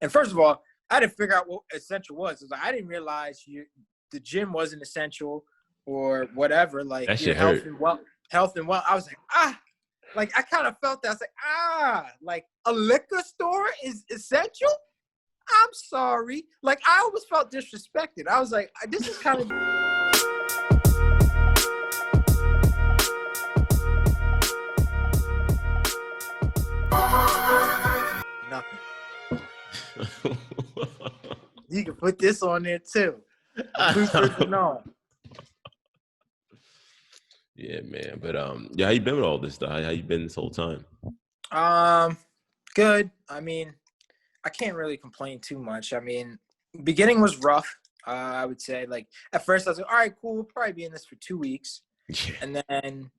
And first of all, I didn't figure out what essential was. It was like, I didn't realize the gym wasn't essential or whatever. Like that your shit hurt. health and wealth. I was like, like I kind of felt that. I was like, like a liquor store is essential. I'm sorry. Like I always felt disrespected. I was like, this is kind of. Nothing. You can put this on there too. Yeah, man. But yeah, how you been with all this stuff? How you been this whole time? Good. I mean, I can't really complain too much. I mean, beginning was rough. I would say, like at first I was like, all right, cool, we'll probably be in this for 2 weeks. Yeah. And then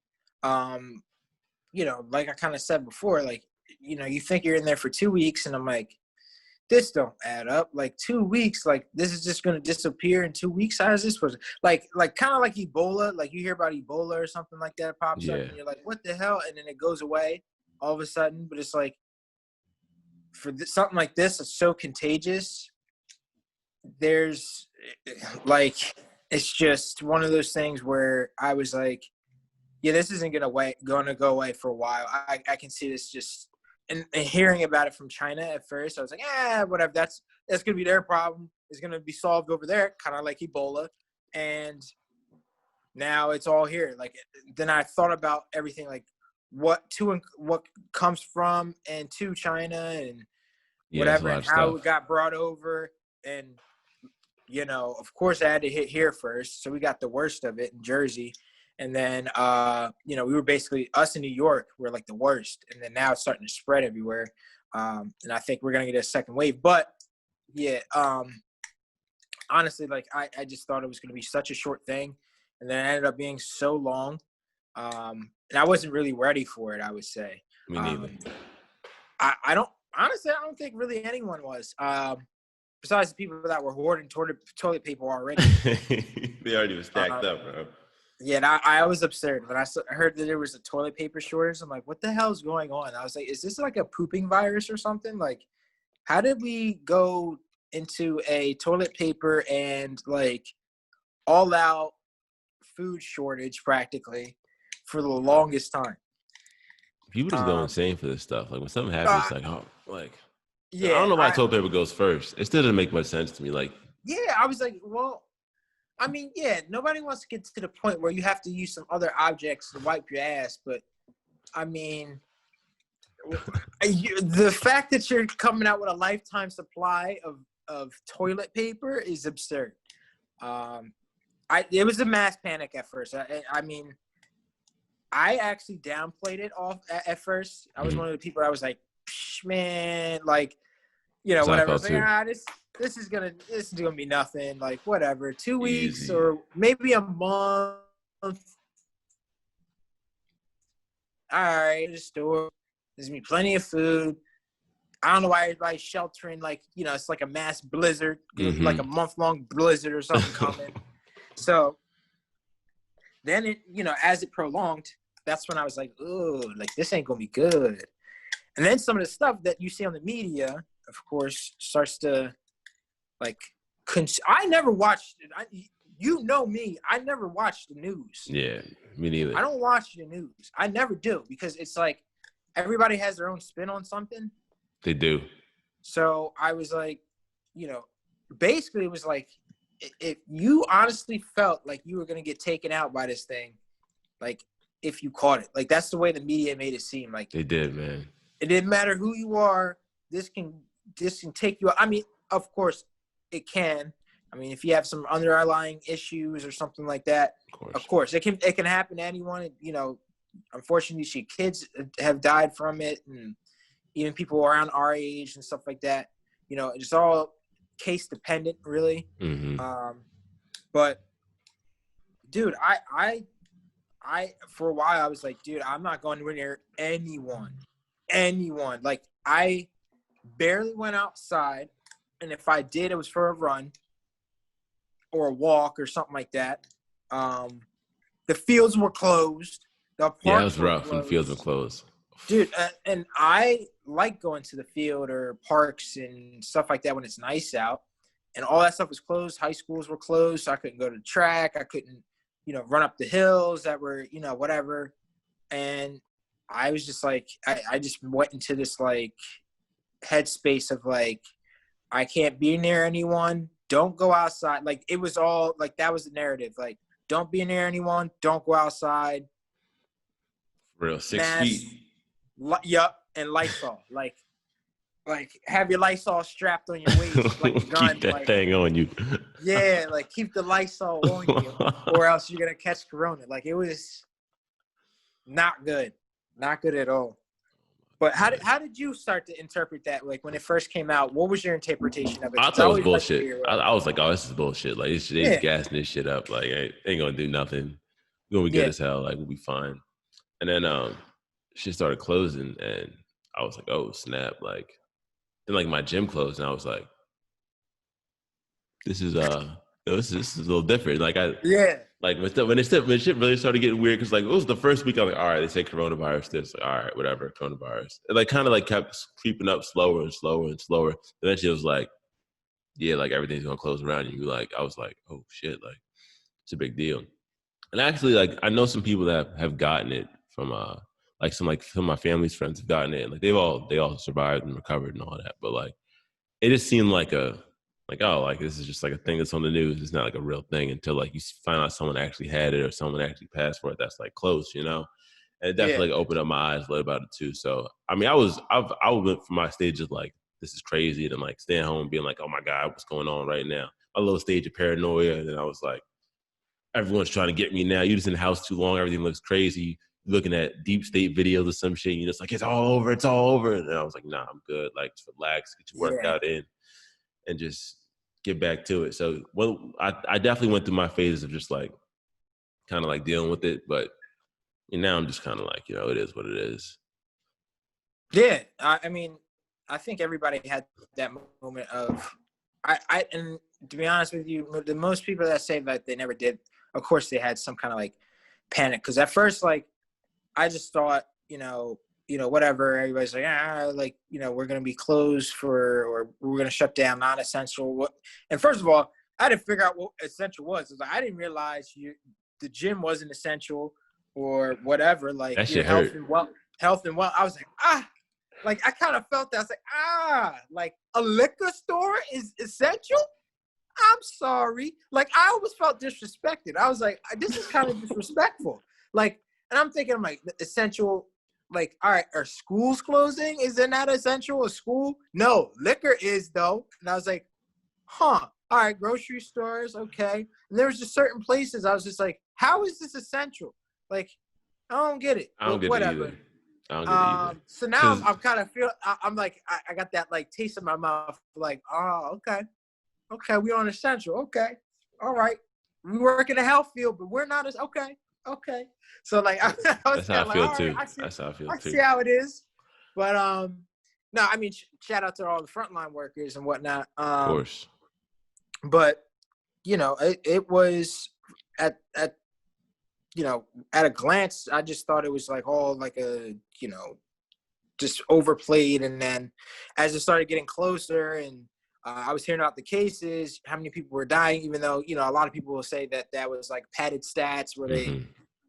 like I kind of said before, like, you think you're in there for 2 weeks, and I'm like, this don't add up. Like 2 weeks, like this is just gonna disappear in 2 weeks. How is this supposed to like kind of like Ebola? Like you hear about Ebola or something like that pops up, and you're like, what the hell? And then it goes away all of a sudden. But it's like for something like this, it's so contagious. There's like it's just one of those things where I was like, yeah, this isn't gonna go away for a while. I can see this just. And hearing about it from China at first, I was like, whatever. That's gonna be their problem. It's gonna be solved over there, kind of like Ebola. And now it's all here. Like then I thought about everything, like what comes from and to China and whatever, and how it got brought over. And of course, I had to hit here first. So we got the worst of it in Jersey. And then, we were basically, us in New York, we're like the worst. And then now it's starting to spread everywhere. And I think we're going to get a second wave. But, yeah, honestly, like, I just thought it was going to be such a short thing. And then it ended up being so long. And I wasn't really ready for it, I would say. Me neither. I don't think really anyone was. Besides the people that were hoarding toilet paper already. They already were stacked up, bro. Yeah, and I was absurd when I heard that there was a toilet paper shortage. I'm like, what the hell is going on? I was like, is this like a pooping virus or something? Like, how did we go into a toilet paper and like all out food shortage practically for the longest time? People just go insane for this stuff. Like when something happens, it's like, yeah, I don't know why toilet paper goes first. It still doesn't make much sense to me. Like, yeah, I was like, well. I mean, yeah, nobody wants to get to the point where you have to use some other objects to wipe your ass. But, I mean, the fact that you're coming out with a lifetime supply of toilet paper is absurd. It was a mass panic at first. I mean, I actually downplayed it off at first. I was one of the people that was like, man, like, whatever. I was like, this is gonna be nothing. Like whatever, 2 weeks Easy. Or maybe a month. All right, the store. There's gonna be plenty of food. I don't know why everybody's sheltering. Like it's like a mass blizzard, like a month-long blizzard or something coming. So then it, as it prolonged, that's when I was like, oh, like this ain't gonna be good. And then some of the stuff that you see on the media, of course, starts to. Like, I never watched it. Me. I never watched the news. Yeah, me neither. I don't watch the news. I never do because it's like everybody has their own spin on something. They do. So I was like, basically it was like if you honestly felt like you were going to get taken out by this thing, like if you caught it, like that's the way the media made it seem. Like they did, man. It didn't matter who you are. This can take you out. I mean, of course, it can. I mean, if you have some underlying issues or something like that, of course, it can happen to anyone. Unfortunately, kids have died from it, and even people around our age and stuff like that. It's all case dependent, really. But, dude, I for a while I was like, dude, I'm not going near anyone. Like, I barely went outside. And if I did, it was for a run or a walk or something like that. The fields were closed. The parks it was rough closed. when the fields were closed. Dude, and I like going to the field or parks and stuff like that when it's nice out. And all that stuff was closed. High schools were closed, so I couldn't go to the track. I couldn't, run up the hills that were, whatever. And I was just like, I just went into this like headspace of like, I can't be near anyone. Don't go outside. Like it was all like, that was the narrative. Like, don't be near anyone. Don't go outside. Real 6 Mask, feet. Yup. And Lysol. Like have your Lysol strapped on your waist like a gun. Keep that like, thing on you. Yeah, like keep the Lysol on you, or else you're gonna catch corona. Like it was not good at all. But how did you start to interpret that? Like when it first came out, what was your interpretation of it? I thought it was bullshit. I was like, oh, this is bullshit. Like they gassing this shit up. Like ain't gonna do nothing. We're gonna be good as hell. Like we'll be fine. And then shit started closing, and I was like, oh snap! Like then like my gym closed, and I was like, this is a little different. Like like when shit really started getting weird, because like it was the first week, I'm like, all right, they say coronavirus this, like, all right, whatever, coronavirus. It like kind of like kept creeping up slower and slower and slower. Eventually it was like, yeah, like everything's gonna close around you. Like I was like, oh shit, like it's a big deal. And actually, like I know some people that have gotten it from some of my family's friends have gotten it, and like they all survived and recovered and all that. But like it just seemed like this is just like a thing that's on the news. It's not like a real thing until like you find out someone actually had it or someone actually passed for it. That's like close, And it definitely like, opened up my eyes a little about it too. So I mean, I went from my stage of like this is crazy to like staying home and being like, oh my God, what's going on right now? My little stage of paranoia, and then I was like, everyone's trying to get me now. You're just in the house too long. Everything looks crazy. You're looking at deep state videos or some shit. And you're just like, it's all over. It's all over. And I was like, nah, I'm good. Like, just relax, get your workout in, and just get back to it. So, I definitely went through my phases of just like, kind of like dealing with it. But now I'm just kind of like, it is what it is. Yeah. I mean, I think everybody had that moment of, and to be honest with you, the most people that say that they never did, of course they had some kind of like panic. Cause at first, like, I just thought, whatever, everybody's like, we're going to be closed or we're going to shut down non-essential. And first of all, I didn't figure out what essential was. Like, I didn't realize the gym wasn't essential or whatever. Like that shit health hurt. and well. I was like, I kind of felt that. I was like, like a liquor store is essential? I'm sorry. Like, I always felt disrespected. I was like, this is kind of disrespectful. Like, and I'm thinking, I'm like, essential, like, all right, are schools closing? Is it not essential? A school? No, liquor is, though. And I was like, all right, grocery stores, okay. And there was just certain places I was just like, how is this essential? Like, I don't get it. I don't get whatever. it either. I don't get it either. So now I'm kind of I'm like, I got that like taste in my mouth. Like, oh, okay, we on essential. Okay, all right, we work in the health field, but we're not as okay. So like, I was that's how I feel like, too. Right, that's how I feel too. See how it is, but no, I mean, shout out to all the frontline workers and whatnot. Of course, but it was at at a glance, I just thought it was like all like a, just overplayed. And then as it started getting closer and I was hearing about the cases, how many people were dying, even though, a lot of people will say that was like padded stats where they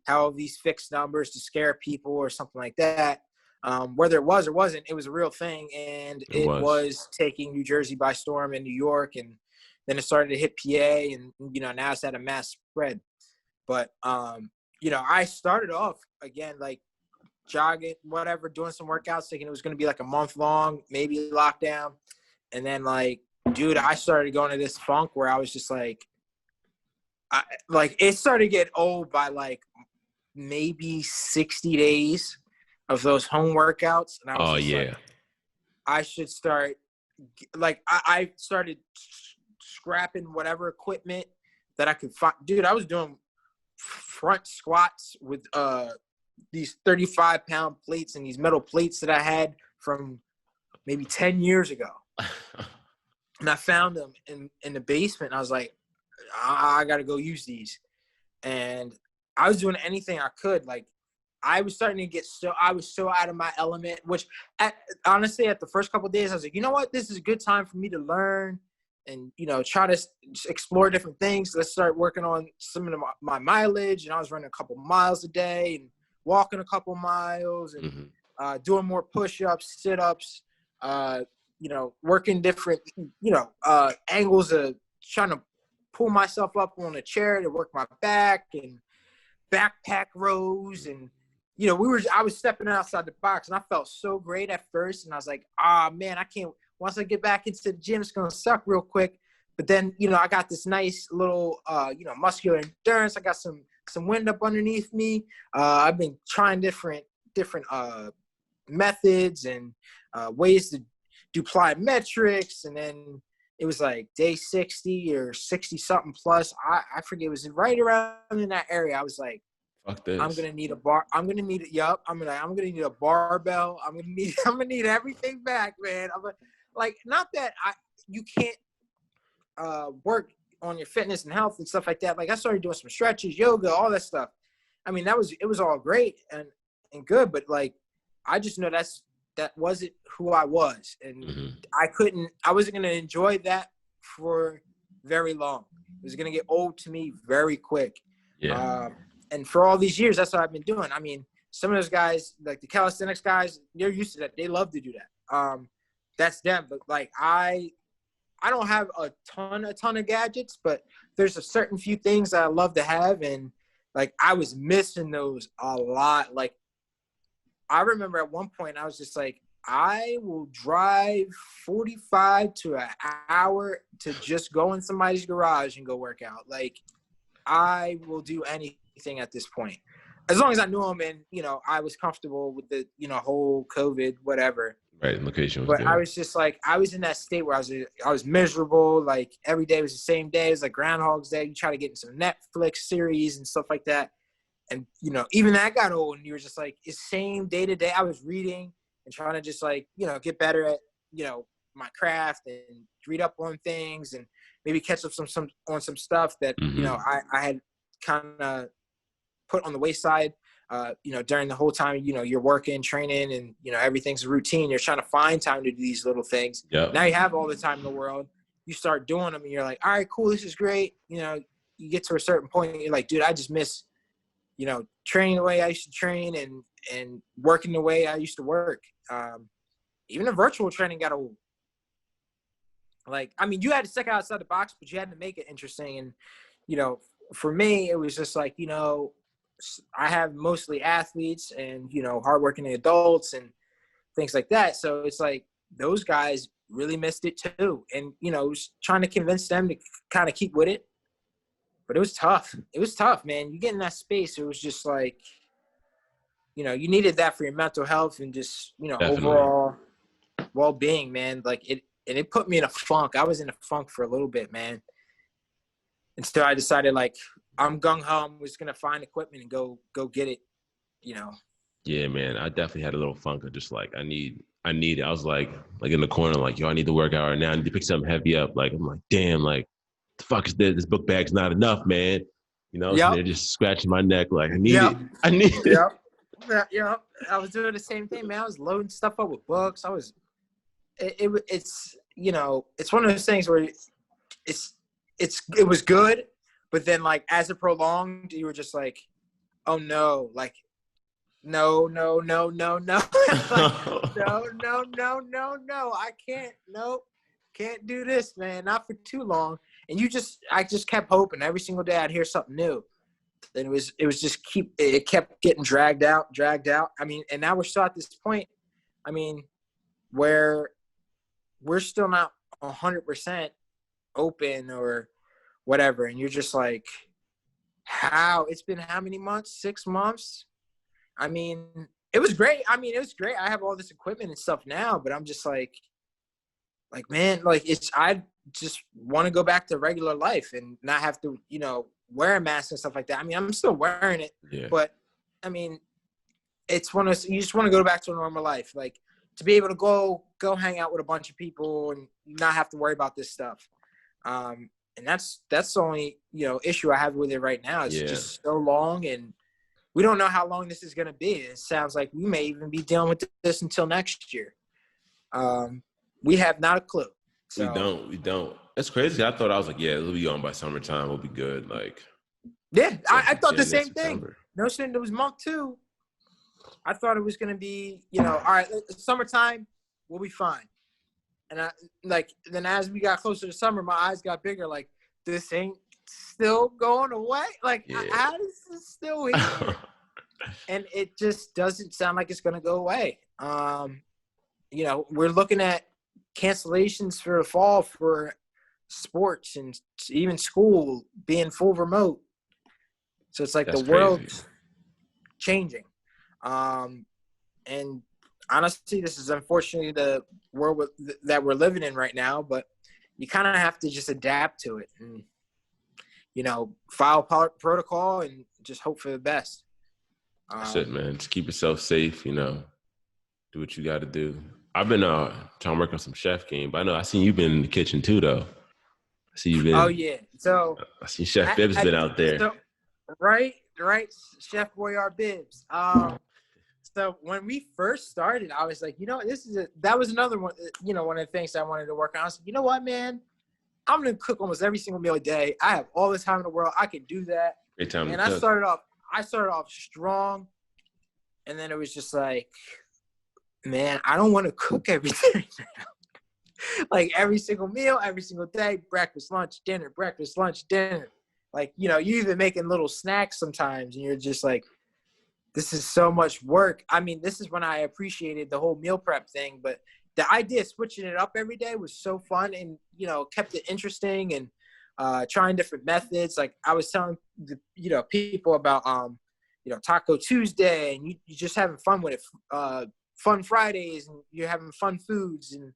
have these fixed numbers to scare people or something like that. Whether it was or wasn't, it was a real thing. And it was taking New Jersey by storm and New York. And then it started to hit PA and, now it's at a mass spread. But, I started off again, like jogging, whatever, doing some workouts, thinking it was going to be like a month long, maybe lockdown. And then like, dude, I started going to this funk where I was just like, it started to get old by like maybe 60 days of those home workouts. And I was like, I should start, like, I started scrapping whatever equipment that I could find. Dude, I was doing front squats with these 35-pound plates and these metal plates that I had from maybe 10 years ago. And I found them in the basement. And I was like, I got to go use these. And I was doing anything I could. Like, I was starting to I was so out of my element, which honestly, at the first couple of days, I was like, you know what? This is a good time for me to learn and, try to explore different things. Let's start working on some of my mileage. And I was running a couple miles a day and walking a couple miles and doing more push-ups, sit-ups, working different, angles of trying to pull myself up on a chair to work my back and backpack rows. And, I was stepping outside the box and I felt so great at first. And I was like, man, I can't, once I get back into the gym, it's going to suck real quick. But then, I got this nice little, muscular endurance. I got some wind up underneath me. I've been trying different methods and ways to do plyometrics. And then it was like day 60 or 60 something plus. I forget, it was right around in that area. I was like, fuck this. I'm gonna need a bar. I'm gonna need a barbell. I'm gonna need everything back, man. Not that you can't work on your fitness and health and stuff like that. Like, I started doing some stretches, yoga, all that stuff. I mean, it was all great and good, but like, I just know that wasn't who I was, and I wasn't gonna enjoy that for very long. It was gonna get old to me very quick. Yeah. And for all these years, that's what I've been doing. I mean, some of those guys, like the calisthenics guys, they're used to that. They love to do that. That's them. But like, I don't have a ton of gadgets, but there's a certain few things that I love to have. And like, I was missing those a lot. Like, I remember at one point I was just like, I will drive 45 to an hour to just go in somebody's garage and go work out. Like, I will do anything at this point, as long as I knew them and, I was comfortable with the, whole COVID, whatever. Right. Location was but good. I was just like, I was in that state where I was miserable. Like, every day was the same day. It was like Groundhog's Day. You try to get in some Netflix series and stuff like that. And, even that got old, and you were just like, it's same day to day. I was reading and trying to just like, get better at, my craft and read up on things and maybe catch up on some stuff that, I had kind of put on the wayside, during the whole time, you're working, training, and, everything's a routine. You're trying to find time to do these little things. Yep. Now you have all the time in the world. You start doing them and you're like, all right, cool. This is great. You get to a certain point and you're like, dude, I just miss, training the way I used to train and working the way I used to work. Even the virtual training got old. Like, I mean, you had to stick outside the box, but you had to make it interesting. And, for me, it was just like, I have mostly athletes and, hardworking adults and things like that. So it's like, those guys really missed it too. And, trying to convince them to kind of keep with it. But it was tough. It was tough, man. You get in that space, it was just like, you needed that for your mental health and just, Definitely. Overall well-being, man. Like, it put me in a funk. I was in a funk for a little bit, man. Until I decided, like, I'm gung-ho. I'm just going to find equipment and go get it, Yeah, man. I definitely had a little funk of just like, I need it. I was like in the corner, like, yo, I need to work out right now. I need to pick something heavy up. Like, I'm like, damn, like, the fuck is this? This book bag's not enough, man. So they're just scratching my neck. Like, I need it. I need it. Yeah. I was doing the same thing, man. I was loading stuff up with books. It's one of those things where it was good, but then like as it prolonged, you were just like, oh no, like no. like, no, I can't do this, man, not for too long. And I just kept hoping every single day I'd hear something new. And it was just it kept getting dragged out. I mean, and now we're still at this point, I mean, where we're still not 100% open or whatever. And you're just like, it's been how many months? 6 months? I mean, it was great. I have all this equipment and stuff now, but I'm just like, man, like I just want to go back to regular life and not have to, wear a mask and stuff like that. I mean, I'm still wearing it, but I mean, it's one of those, you just want to go back to a normal life. Like, to be able to go hang out with a bunch of people and not have to worry about this stuff. And that's the only, issue I have with it right now. It's just so long and we don't know how long this is going to be. It sounds like we may even be dealing with this until next year. We have not a clue. So, We don't. It's crazy. I thought, I was like, yeah, it'll be on by summertime. We'll be good. Like, yeah, I thought the same September. thing. No, saying it was month 2. I thought it was going to be, all right, summertime, we'll be fine. And then as we got closer to summer, my eyes got bigger. Like, this ain't still going away. Like, how is this still here? And it just doesn't sound like it's going to go away. We're looking at cancellations for the fall for sports and even school being full remote. So it's like the world's changing. And honestly, this is unfortunately the world that we're living in right now, but you kind of have to just adapt to it and, follow protocol and just hope for the best. That's it, man. Just keep yourself safe, do what you got to do. I've been trying to work on some chef game, but I seen you been in the kitchen too, though. I see you been. Oh, yeah. So I see Chef Bibbs been out there. So, right. Chef Boyard Bibbs. So when we first started, I was like, that was another one, one of the things I wanted to work on. I was like, you know what, man? I'm going to cook almost every single meal a day. I have all the time in the world. I can do that. Great time and to cook. I started off strong. And then it was just like, man, I don't want to cook everything now. Like every single meal, every single day, breakfast, lunch, dinner, breakfast, lunch, dinner. Like, you're even making little snacks sometimes and you're just like, this is so much work. I mean, this is when I appreciated the whole meal prep thing, but the idea of switching it up every day was so fun and, kept it interesting and trying different methods. Like I was telling the, people about, Taco Tuesday and you just having fun with it. Fun Fridays and you're having fun foods and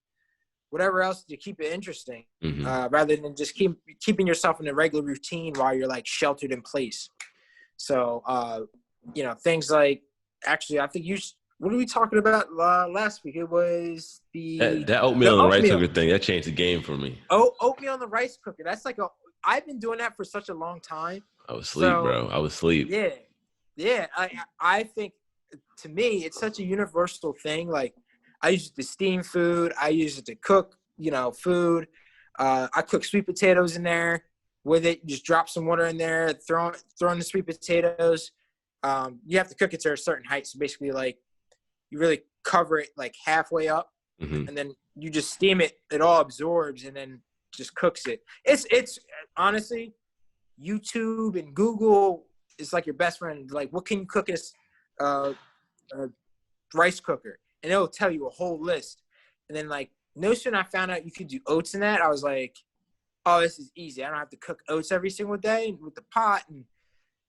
whatever else to keep it interesting, rather than just keeping yourself in a regular routine while you're like sheltered in place. So, things like, actually, I think what were we talking about last week? It was that oatmeal on the rice cooker thing. That changed the game for me. Oh, oatmeal on the rice cooker. That's like I've been doing that for such a long time. I was asleep, bro. I was asleep. Yeah. Yeah. I think, to me, it's such a universal thing. Like, I use it to steam food. I use it to cook, food. I cook sweet potatoes in there with it. Just drop some water in there, throw in the sweet potatoes. You have to cook it to a certain height. So basically, like, you really cover it like halfway up, and then you just steam it. It all absorbs and then just cooks it. It's honestly, YouTube and Google is like your best friend. Like, what can you cook as a rice cooker? And it'll tell you a whole list. And then, like, no sooner I found out you could do oats in that, I was like, oh, this is easy. I don't have to cook oats every single day with the pot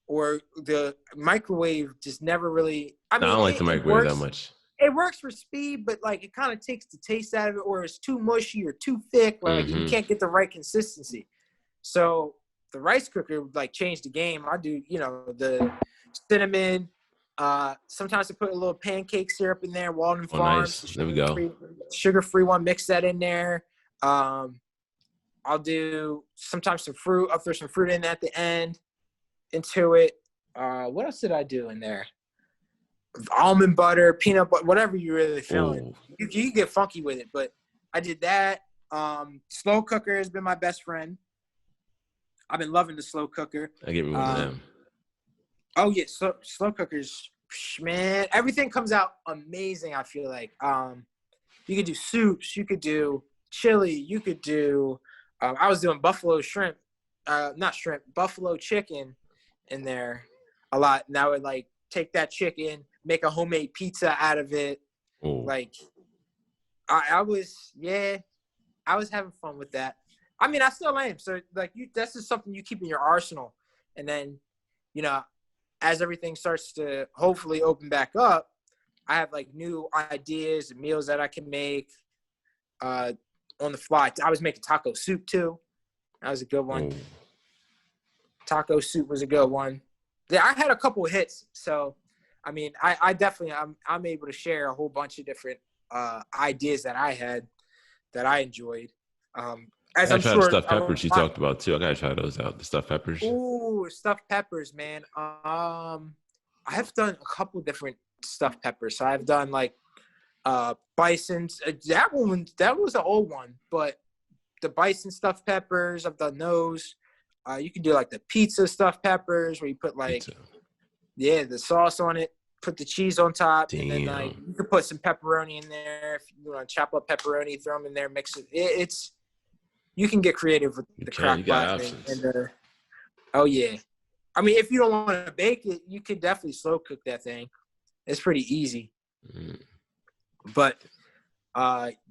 or the microwave. Just never really. I don't like the microwave that much. It works for speed, but like it kind of takes the taste out of it, or it's too mushy or too thick. Like you can't get the right consistency. So the rice cooker like changed the game. I do, the cinnamon. Sometimes I put a little pancake syrup in there, Walden Farms. Nice. There we go. Sugar-free one, mix that in there. I'll do sometimes some fruit. I'll throw some fruit in at the end into it. What else did I do in there? Almond butter, peanut butter, whatever you're really feeling. You can get funky with it, but I did that. Slow cooker has been my best friend. I've been loving the slow cooker. I get me one of them. Oh, yeah. Slow cookers, man, everything comes out amazing, I feel like. You could do soups. You could do chili. You could do I was doing buffalo chicken in there a lot. And I would, like, take that chicken, make a homemade pizza out of it. Ooh. Like, I was having fun with that. I mean, I still am. So, like, that's just something you keep in your arsenal. And then, as everything starts to hopefully open back up, I have like new ideas and meals that I can make on the fly. I was making taco soup too. That was a good one. Taco soup was a good one. Yeah, I had a couple of hits. So, I mean, I definitely, I'm able to share a whole bunch of different ideas that I had that I enjoyed. As I I'm tried sure the stuffed peppers you talked about too. I gotta try those out. The stuffed peppers. Ooh, stuffed peppers, man. I I've done a couple different stuffed peppers. So I've done like bison's. That was an old one, but the bison stuffed peppers, I've done those. You can do like the pizza stuffed peppers where you put like the sauce on it, put the cheese on top, and then like you can put some pepperoni in there. If you want to chop up pepperoni, throw them in there, mix it. It's you can get creative with the crock pot and oh yeah. I mean, if you don't want to bake it, you can definitely slow cook that thing. It's pretty easy. But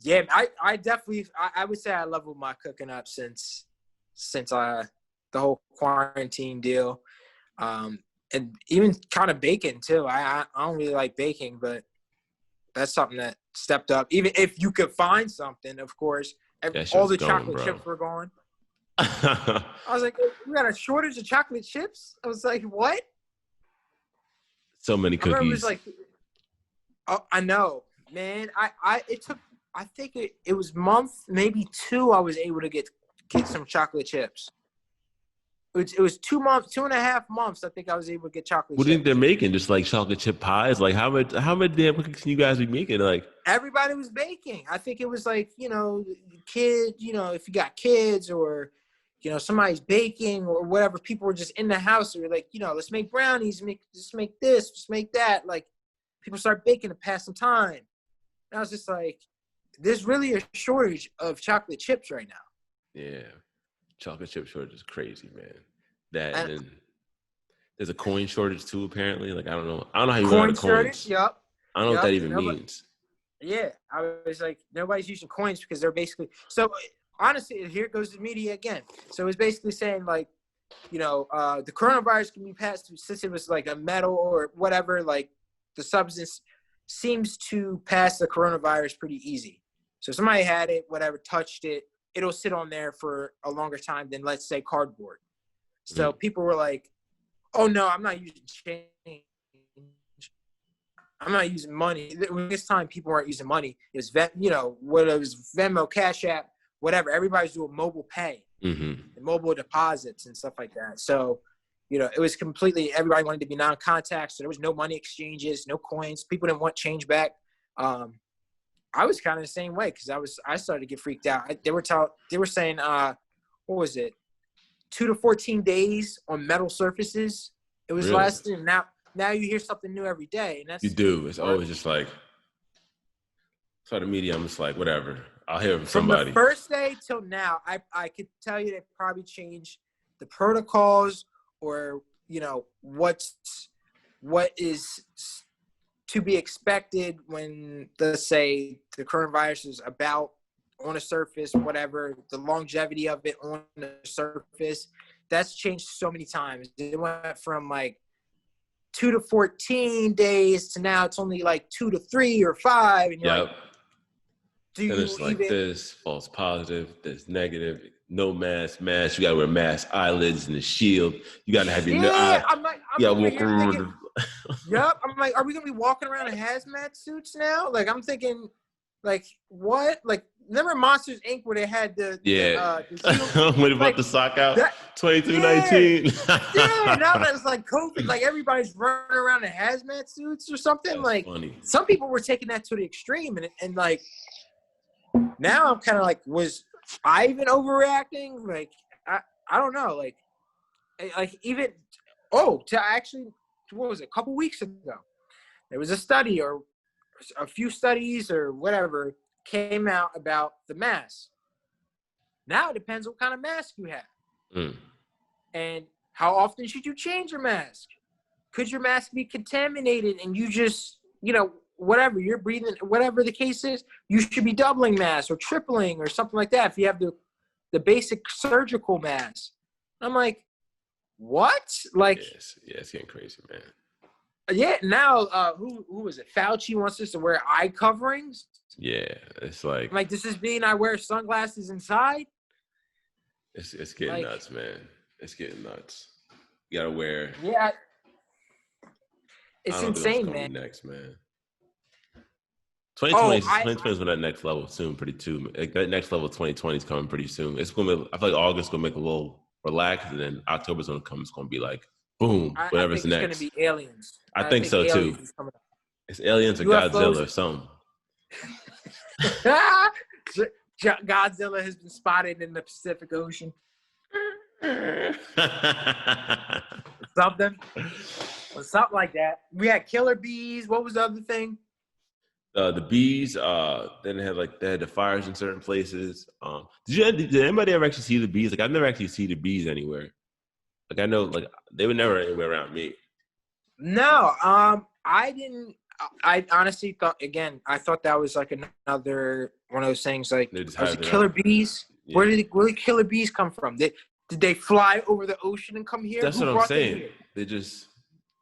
yeah, I definitely I would say I leveled my cooking up since the whole quarantine deal. And even kind of baking too. I don't really like baking, but that's something that stepped up. Even if you could find something, of course. All the chocolate chips were gone. I was like, we got a shortage of chocolate chips? I was like, what? So many cookies. I was like, oh, I know, man. I think it was month, maybe 2, I was able to get some chocolate chips. It was 2 months, 2.5 months. I think I was able to get chocolate chips. What do you think they're making? Just like chocolate chip pies? Like how much damn cookies can you guys be making? Like everybody was baking. I think it was like, kid, if you got kids or, somebody's baking or whatever, people were just in the house. They were like, let's make brownies, just make this, just make that. Like people start baking to pass some time. And I was just like, there's really a shortage of chocolate chips right now. Yeah. Chocolate chip shortage is crazy, man. And then there's a coin shortage too, apparently. Like I don't know how you run out of coins. Shortage, yep. I don't know what that even means. Yeah, I was like, nobody's using coins because they're basically so. Honestly, here goes the media again. So it's basically saying like, the coronavirus can be passed since it was like a metal or whatever. Like the substance seems to pass the coronavirus pretty easy. So somebody had it, whatever, touched it. It'll sit on there for a longer time than, let's say, cardboard. So people were like, oh, no, I'm not using change. I'm not using money. This time, people weren't using money. It was, it was Venmo, Cash App, whatever. Everybody's doing mobile pay and mobile deposits and stuff like that. So, it was completely – everybody wanted to be non-contact. So there was no money exchanges, no coins. People didn't want change back. I was kind of the same way because I started to get freaked out. They were saying, what was it, 2 to 14 days on metal surfaces. It was lasting. Now you hear something new every day, and that's you do. It's always just like so the media. I'm just like whatever. I'll hear from somebody. From the first day till now, I could tell you they probably changed the protocols or what is to be expected when, let's say, the coronavirus is about on a surface, whatever, the longevity of it on the surface, that's changed so many times. It went from like 2 to 14 days to now it's only like 2 to 3 or 5. And you're like, do you there's like this, false positive, there's negative, no mask, you gotta wear mask, eyelids and the shield. You gotta have your walk around. Yep. I'm like, are we gonna be walking around in hazmat suits now? Like, I'm thinking, like, what? Like, remember Monsters Inc. where they had the when about the sock out 2219. Yeah, now that it's like COVID, like everybody's running around in hazmat suits or something. That's like funny. Some people were taking that to the extreme, and like now I'm kind of like, was I even overreacting? Like, I don't know. Like even what was it? A couple weeks ago, there was a study or a few studies or whatever came out about the mask. Now it depends what kind of mask you have. And how often should you change your mask? Could your mask be contaminated and you just, whatever you're breathing, whatever the case is, you should be doubling masks or tripling or something like that if you have the basic surgical mask. I'm like, what? Like, yeah, it's getting crazy, man. Yeah, now who is it? Fauci wants us to wear eye coverings. Yeah, it's like, I'm like, does this mean I wear sunglasses inside? It's getting nuts, man. It's getting nuts. You gotta wear. Yeah, it's insane, man. Next, man. 2020 is on that next level soon, pretty soon. Like that next level, 2020 is coming pretty soon. It's gonna be, I feel like August gonna make a little relaxed, and then October's gonna come. It's gonna be like boom, I whatever's think it's gonna next. be aliens. I I think think so too. aliens is coming up. It's aliens or UFOs. Godzilla or something. Godzilla has been spotted in the Pacific Ocean. Something like that. We had killer bees. What was the other thing? The bees. Then they had the fires in certain places. Did anybody ever actually see the bees? Like I've never actually seen the bees anywhere. Like I know, like they were never anywhere around me. No, I didn't. I honestly thought that was like another one of those things. Like, was it killer bees? Yeah. Where did killer bees come from? Did they fly over the ocean and come here? That's what I'm saying. They just.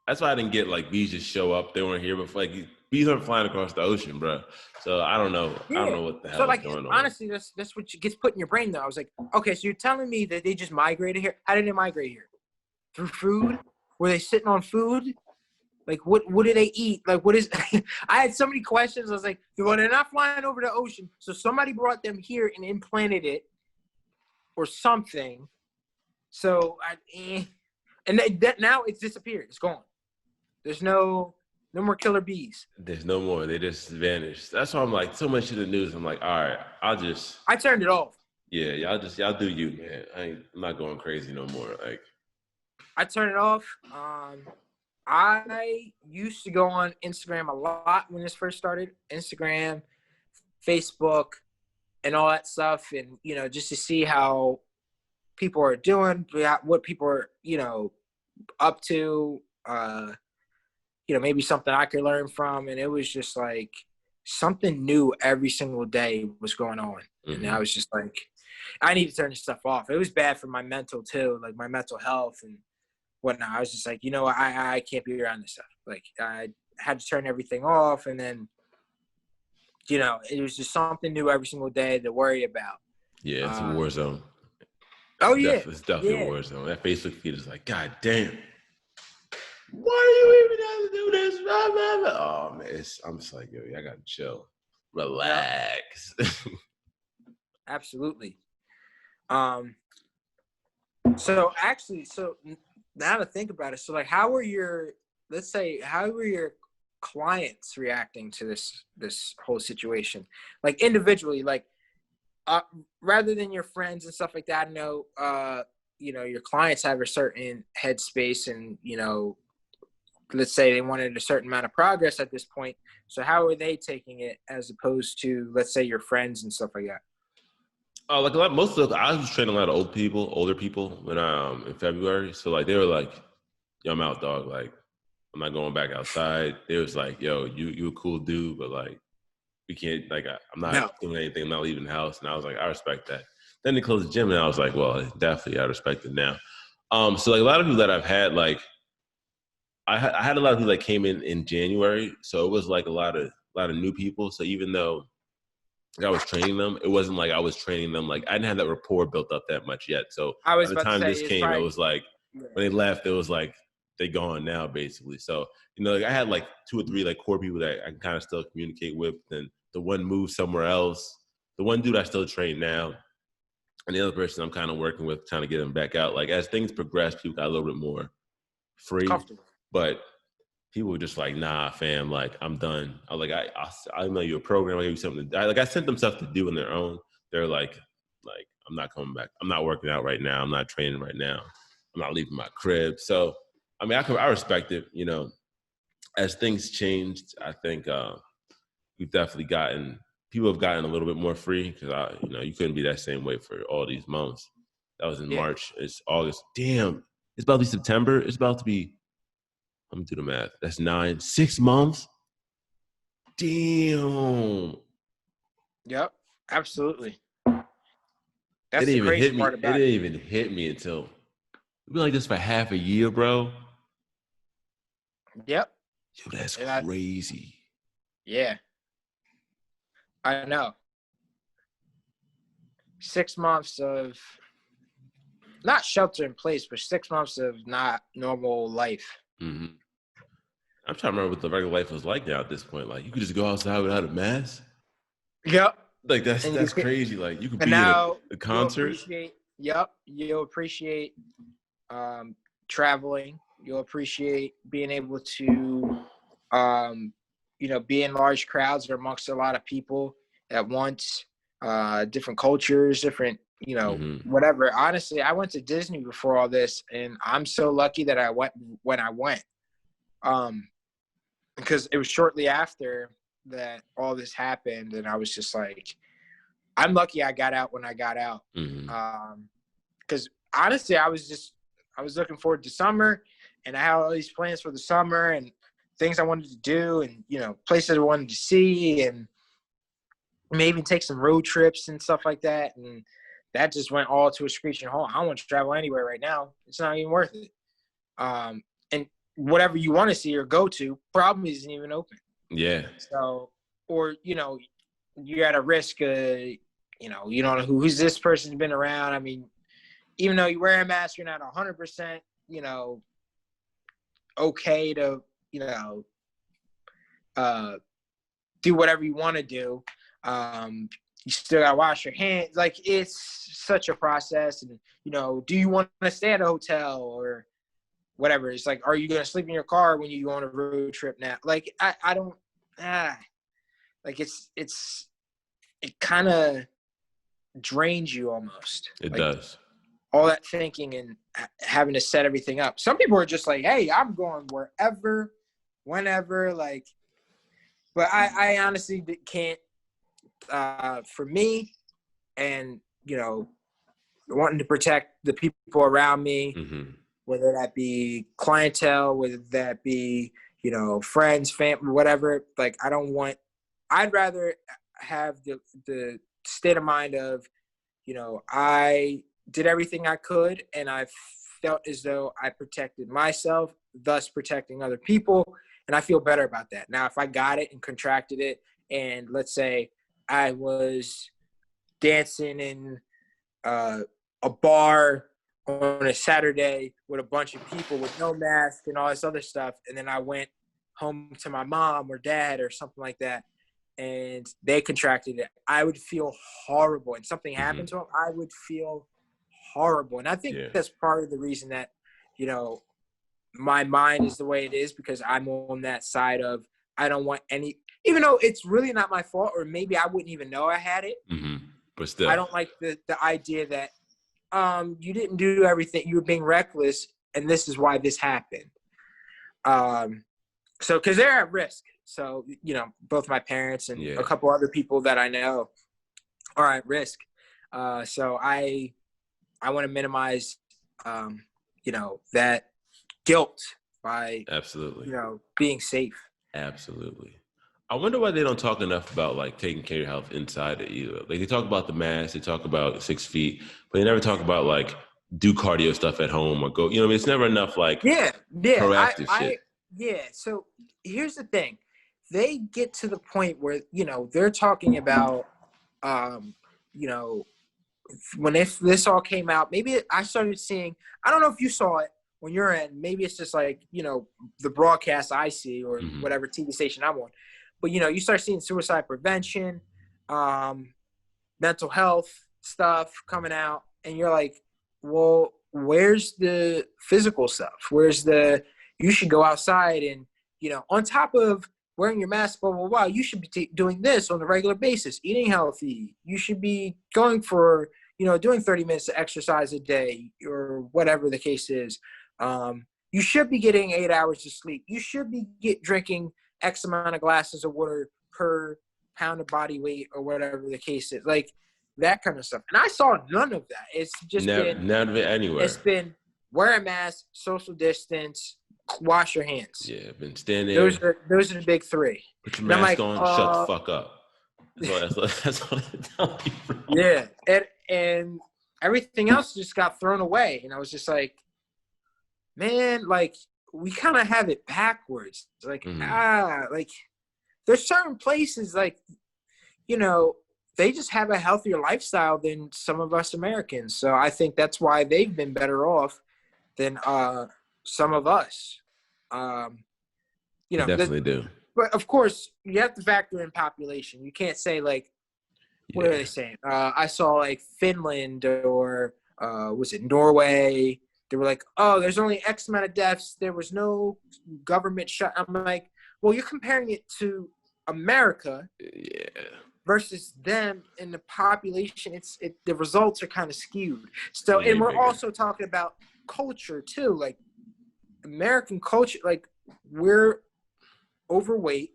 That's why I didn't get like bees just show up. They weren't here before. Like bees aren't flying across the ocean, bro. So I don't know. Yeah. I don't know what the hell is going on. Honestly, that's what gets put in your brain though. I was like, okay, so you're telling me that they just migrated here? How did they migrate here? Through food? Were they sitting on food? Like what do they eat? Like what is I had so many questions. I was like, well, they're not flying over the ocean. So somebody brought them here and implanted it or something. So now it's disappeared. It's gone. There's no more killer bees. There's no more. They just vanished. That's why I'm like, so much of the news. I'm like, all right, I turned it off. Yeah, y'all do you, man. I'm not going crazy no more. Like, I turned it off. I used to go on Instagram a lot when this first started. Instagram, Facebook, and all that stuff. And, just to see how people are doing, what people are, up to, maybe something I could learn from. And it was just like something new every single day was going on. Mm-hmm. And I was just like, I need to turn this stuff off. It was bad for my mental too, like my mental health and whatnot. I was just like, I can't be around this stuff. Like I had to turn everything off. And then, it was just something new every single day to worry about. Yeah, it's a war zone. Oh, It's definitely a war zone. That Facebook feed is like, God damn. Why do you even have to do this? Oh man, I'm just like, yo, I gotta chill, relax. Absolutely. So now to think about it, so like, how were your clients reacting to this whole situation? Like individually, like rather than your friends and stuff like that. I know, your clients have a certain headspace and, let's say they wanted a certain amount of progress at this point. So how are they taking it as opposed to, let's say, your friends and stuff like that? I was training a lot of older people when in February. So like they were like, yo, I'm out, dog. Like I'm not going back outside. They was like, yo, you a cool dude, but like we can't, like I'm not doing anything. I'm not leaving the house. And I was like, I respect that. Then they closed the gym and I was like, well, definitely I respect it now. So like a lot of people that I've had, like I had a lot of people that came in January. So it was like a lot of new people. So even though I was training them, it wasn't like I was training them. Like I didn't have that rapport built up that much yet. So by the time this came, it was like when they left, it was like they gone now basically. So like I had like 2 or 3 like core people that I can kind of still communicate with. Then the one moved somewhere else. The one dude I still train now, and the other person I'm kind of working with, trying to get them back out. Like as things progress, people got a little bit more free. But people were just like, nah, fam, like, I'm done. I was like, I'll email you a program. I'll give you something. I sent them stuff to do on their own. They're like, I'm not coming back. I'm not working out right now. I'm not training right now. I'm not leaving my crib. So, I mean, I respect it. As things changed, I think we've definitely people have gotten a little bit more free because, you couldn't be that same way for all these months. That was in March. It's August. Damn, it's about to be September. It's about to be, let me do the math. That's 6 months. Damn. Yep, absolutely. That's the crazy part about it. It didn't even hit me until we've been like this for half a year, bro. Yep. Yo, that's crazy. Yeah. I know. 6 months of not shelter in place, but 6 months of not normal life. Mm-hmm. I'm trying to remember what the regular life was like now at this point. Like you could just go outside without a mask. Yep. Like that's crazy. Like you could be in a concert. You'll appreciate traveling. You'll appreciate being able to, be in large crowds or amongst a lot of people at once, different cultures, different, whatever. Honestly, I went to Disney before all this, and I'm so lucky that I went when I went, because it was shortly after that all this happened, and I was just like, I'm lucky I got out when I got out. Because honestly, I was looking forward to summer, and I had all these plans for the summer and things I wanted to do, and places I wanted to see, and maybe take some road trips and stuff like that. And that just went all to a screeching halt. I don't want to travel anywhere right now. It's not even worth it. And whatever you want to see or go to probably isn't even open. Yeah. So, or you're at a risk. You don't know who's this person's been around. I mean, even though you wear a mask, you're not 100%, okay to, do whatever you want to do. You still gotta wash your hands. Like, it's such a process. And, do you want to stay at a hotel or whatever? It's like, are you going to sleep in your car when you go on a road trip now? Like, I don't, like it kind of drains you almost. It like, does. All that thinking and having to set everything up. Some people are just like, hey, I'm going wherever, whenever, like, but I honestly can't, for me, and, wanting to protect the people around me, whether that be clientele, whether that be, friends, family, whatever. Like, I'd rather have the state of mind of, I did everything I could, and I felt as though I protected myself, thus protecting other people, and I feel better about that. Now, if I got it and contracted it, and let's say I was dancing in a bar on a Saturday with a bunch of people with no mask and all this other stuff, and then I went home to my mom or dad or something like that, and they contracted it, I would feel horrible. And something happened to them, I would feel horrible. And I think that's part of the reason that, my mind is the way it is, because I'm on that side of, I don't want any, even though it's really not my fault, or maybe I wouldn't even know I had it. But still, I don't like the idea that you didn't do everything, you were being reckless, and this is why this happened. So, because they're at risk. So, both my parents and a couple other people that I know are at risk. So I want to minimize, that guilt by, absolutely, being safe. Absolutely. I wonder why they don't talk enough about, like, taking care of your health inside it either. Like, they talk about the mask, they talk about 6 feet, but they never talk about, like, do cardio stuff at home or go, it's never enough, like, proactive shit. So here's the thing. They get to the point where, they're talking about, when this all came out, maybe I started seeing, I don't know if you saw it when you're in, maybe it's just like, the broadcast I see or whatever TV station I'm on. But, you start seeing suicide prevention, mental health stuff coming out, and you're like, well, where's the physical stuff? Where's you should go outside and, on top of wearing your mask, blah, blah, blah, you should be doing this on a regular basis, eating healthy. You should be going for, doing 30 minutes of exercise a day or whatever the case is. You should be getting 8 hours of sleep. You should be drinking X amount of glasses of water per pound of body weight or whatever the case is. Like, that kind of stuff. And I saw none of that. It's just none of it anywhere. It's been wear a mask, social distance, wash your hands. Yeah, been standing there. Those are the big three. Put your mask on, shut the fuck up. That's all they tell you. Yeah, and everything else just got thrown away. And I was just like, man, like, we kind of have it backwards. Like, like, there's certain places, like, they just have a healthier lifestyle than some of us Americans. So I think that's why they've been better off than some of us. Definitely do. But of course, you have to factor in population. You can't say, like, what are they saying? I saw, like, Finland or was it Norway? they were like, oh, there's only X amount of deaths. There was no government shut. I'm like, well, you're comparing it to America versus them in the population. The results are kind of skewed. So, and we're also talking about culture too. Like American culture, like we're overweight,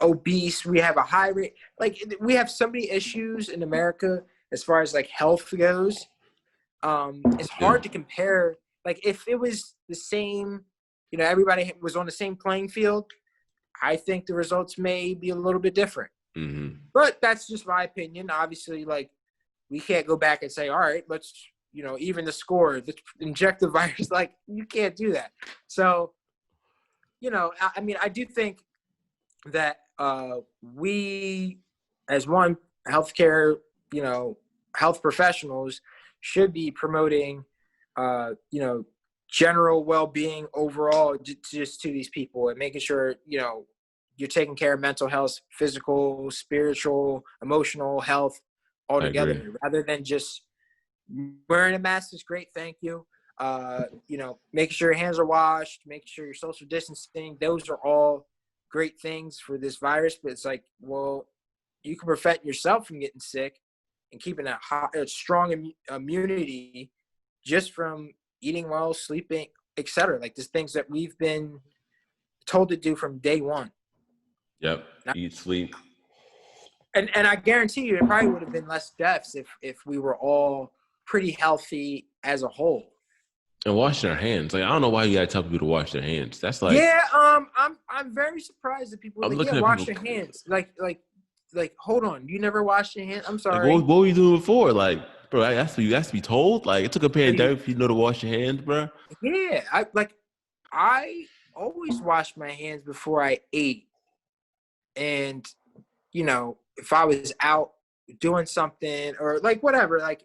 obese. We have a high rate. Like we have so many issues in America as far as like health goes. It's hard to compare. Like if it was the same, everybody was on the same playing field, I think the results may be a little bit different. Mm-hmm. But that's just my opinion. Obviously, like we can't go back and say, all right, let's, even the score, let's inject the virus. Like you can't do that. So, I mean, I do think that we, as one healthcare, health professionals, should be promoting, general well-being overall just to these people and making sure, you're taking care of mental health, physical, spiritual, emotional health all together, rather than just wearing a mask is great. Thank you. Making sure your hands are washed, making sure you're social distancing. Those are all great things for this virus, but it's like, well, you can prevent yourself from getting sick and keeping a strong immunity just from eating well, sleeping, etc. Like there's things that we've been told to do from day one. Yep. Eat, sleep. And I guarantee you, it probably would have been less deaths if we were all pretty healthy as a whole. And washing our hands. Like I don't know why you gotta tell people to wash their hands. That's like I'm very surprised that people wash your hands. Like hold on, you never washed your hands? I'm sorry. Like, what were you doing before? Like, bro, you have to be told. Like, it took a pandemic for you to know to wash your hands, bro. Yeah, I always wash my hands before I ate, and if I was out doing something or like whatever, like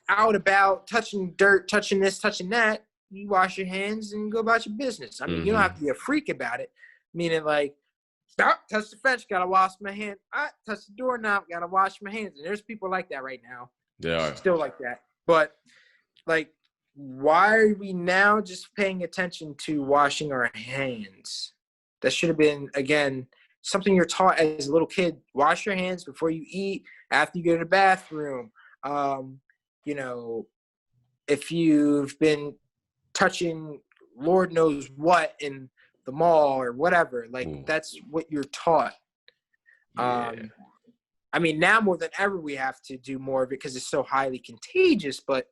out about touching dirt, touching this, touching that, you wash your hands and go about your business. I mean, you don't have to be a freak about it. Meaning like, touch the fence, gotta wash my hands. Touch the doorknob, gotta wash my hands. And there's people like that right now. They are still like that. But like, why are we now just paying attention to washing our hands? That should have been, again, something you're taught as a little kid. Wash your hands before you eat, after you go to the bathroom. If you've been touching Lord knows what in the mall or whatever, like that's what you're taught. I mean, now more than ever, we have to do more of it because it's so highly contagious. But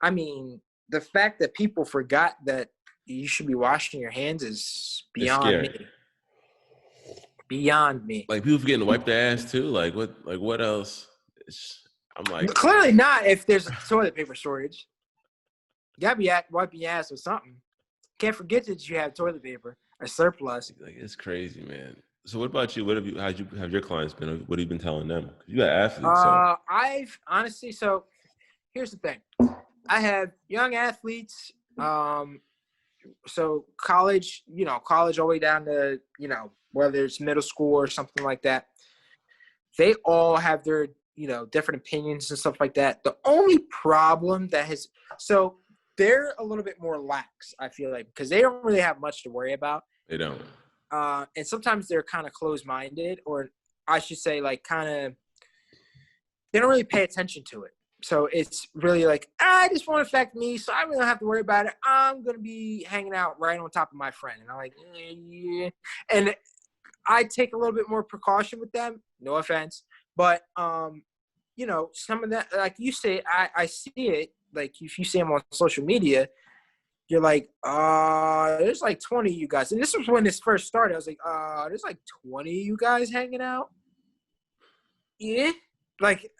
I mean, the fact that people forgot that you should be washing your hands is beyond me. Beyond me. Like people forgetting to wipe their ass too. Like what else? I'm like, clearly not if there's a toilet paper shortage. You gotta be wiping your ass or something. Can't forget that you have toilet paper, a surplus. Like it's crazy, man. So what about you? How'd your clients been? What have you been telling them? You got athletes. I've honestly, so here's the thing. I have young athletes. So college all the way down to, whether it's middle school or something like that. They all have their, different opinions and stuff like that. The only problem so they're a little bit more lax, I feel like, because they don't really have much to worry about. They don't. And sometimes they're kind of closed-minded, or I should say like they don't really pay attention to it. So it's really like, I just won't affect me, so I really don't have to worry about it. I'm going to be hanging out right on top of my friend. And I'm like, yeah. And I take a little bit more precaution with them. No offense. But, some of that, like you say, I see it. Like if you see them on social media, you're like, there's like 20 of you guys. And this was when this first started. I was like, there's like 20 of you guys hanging out. Yeah. Like,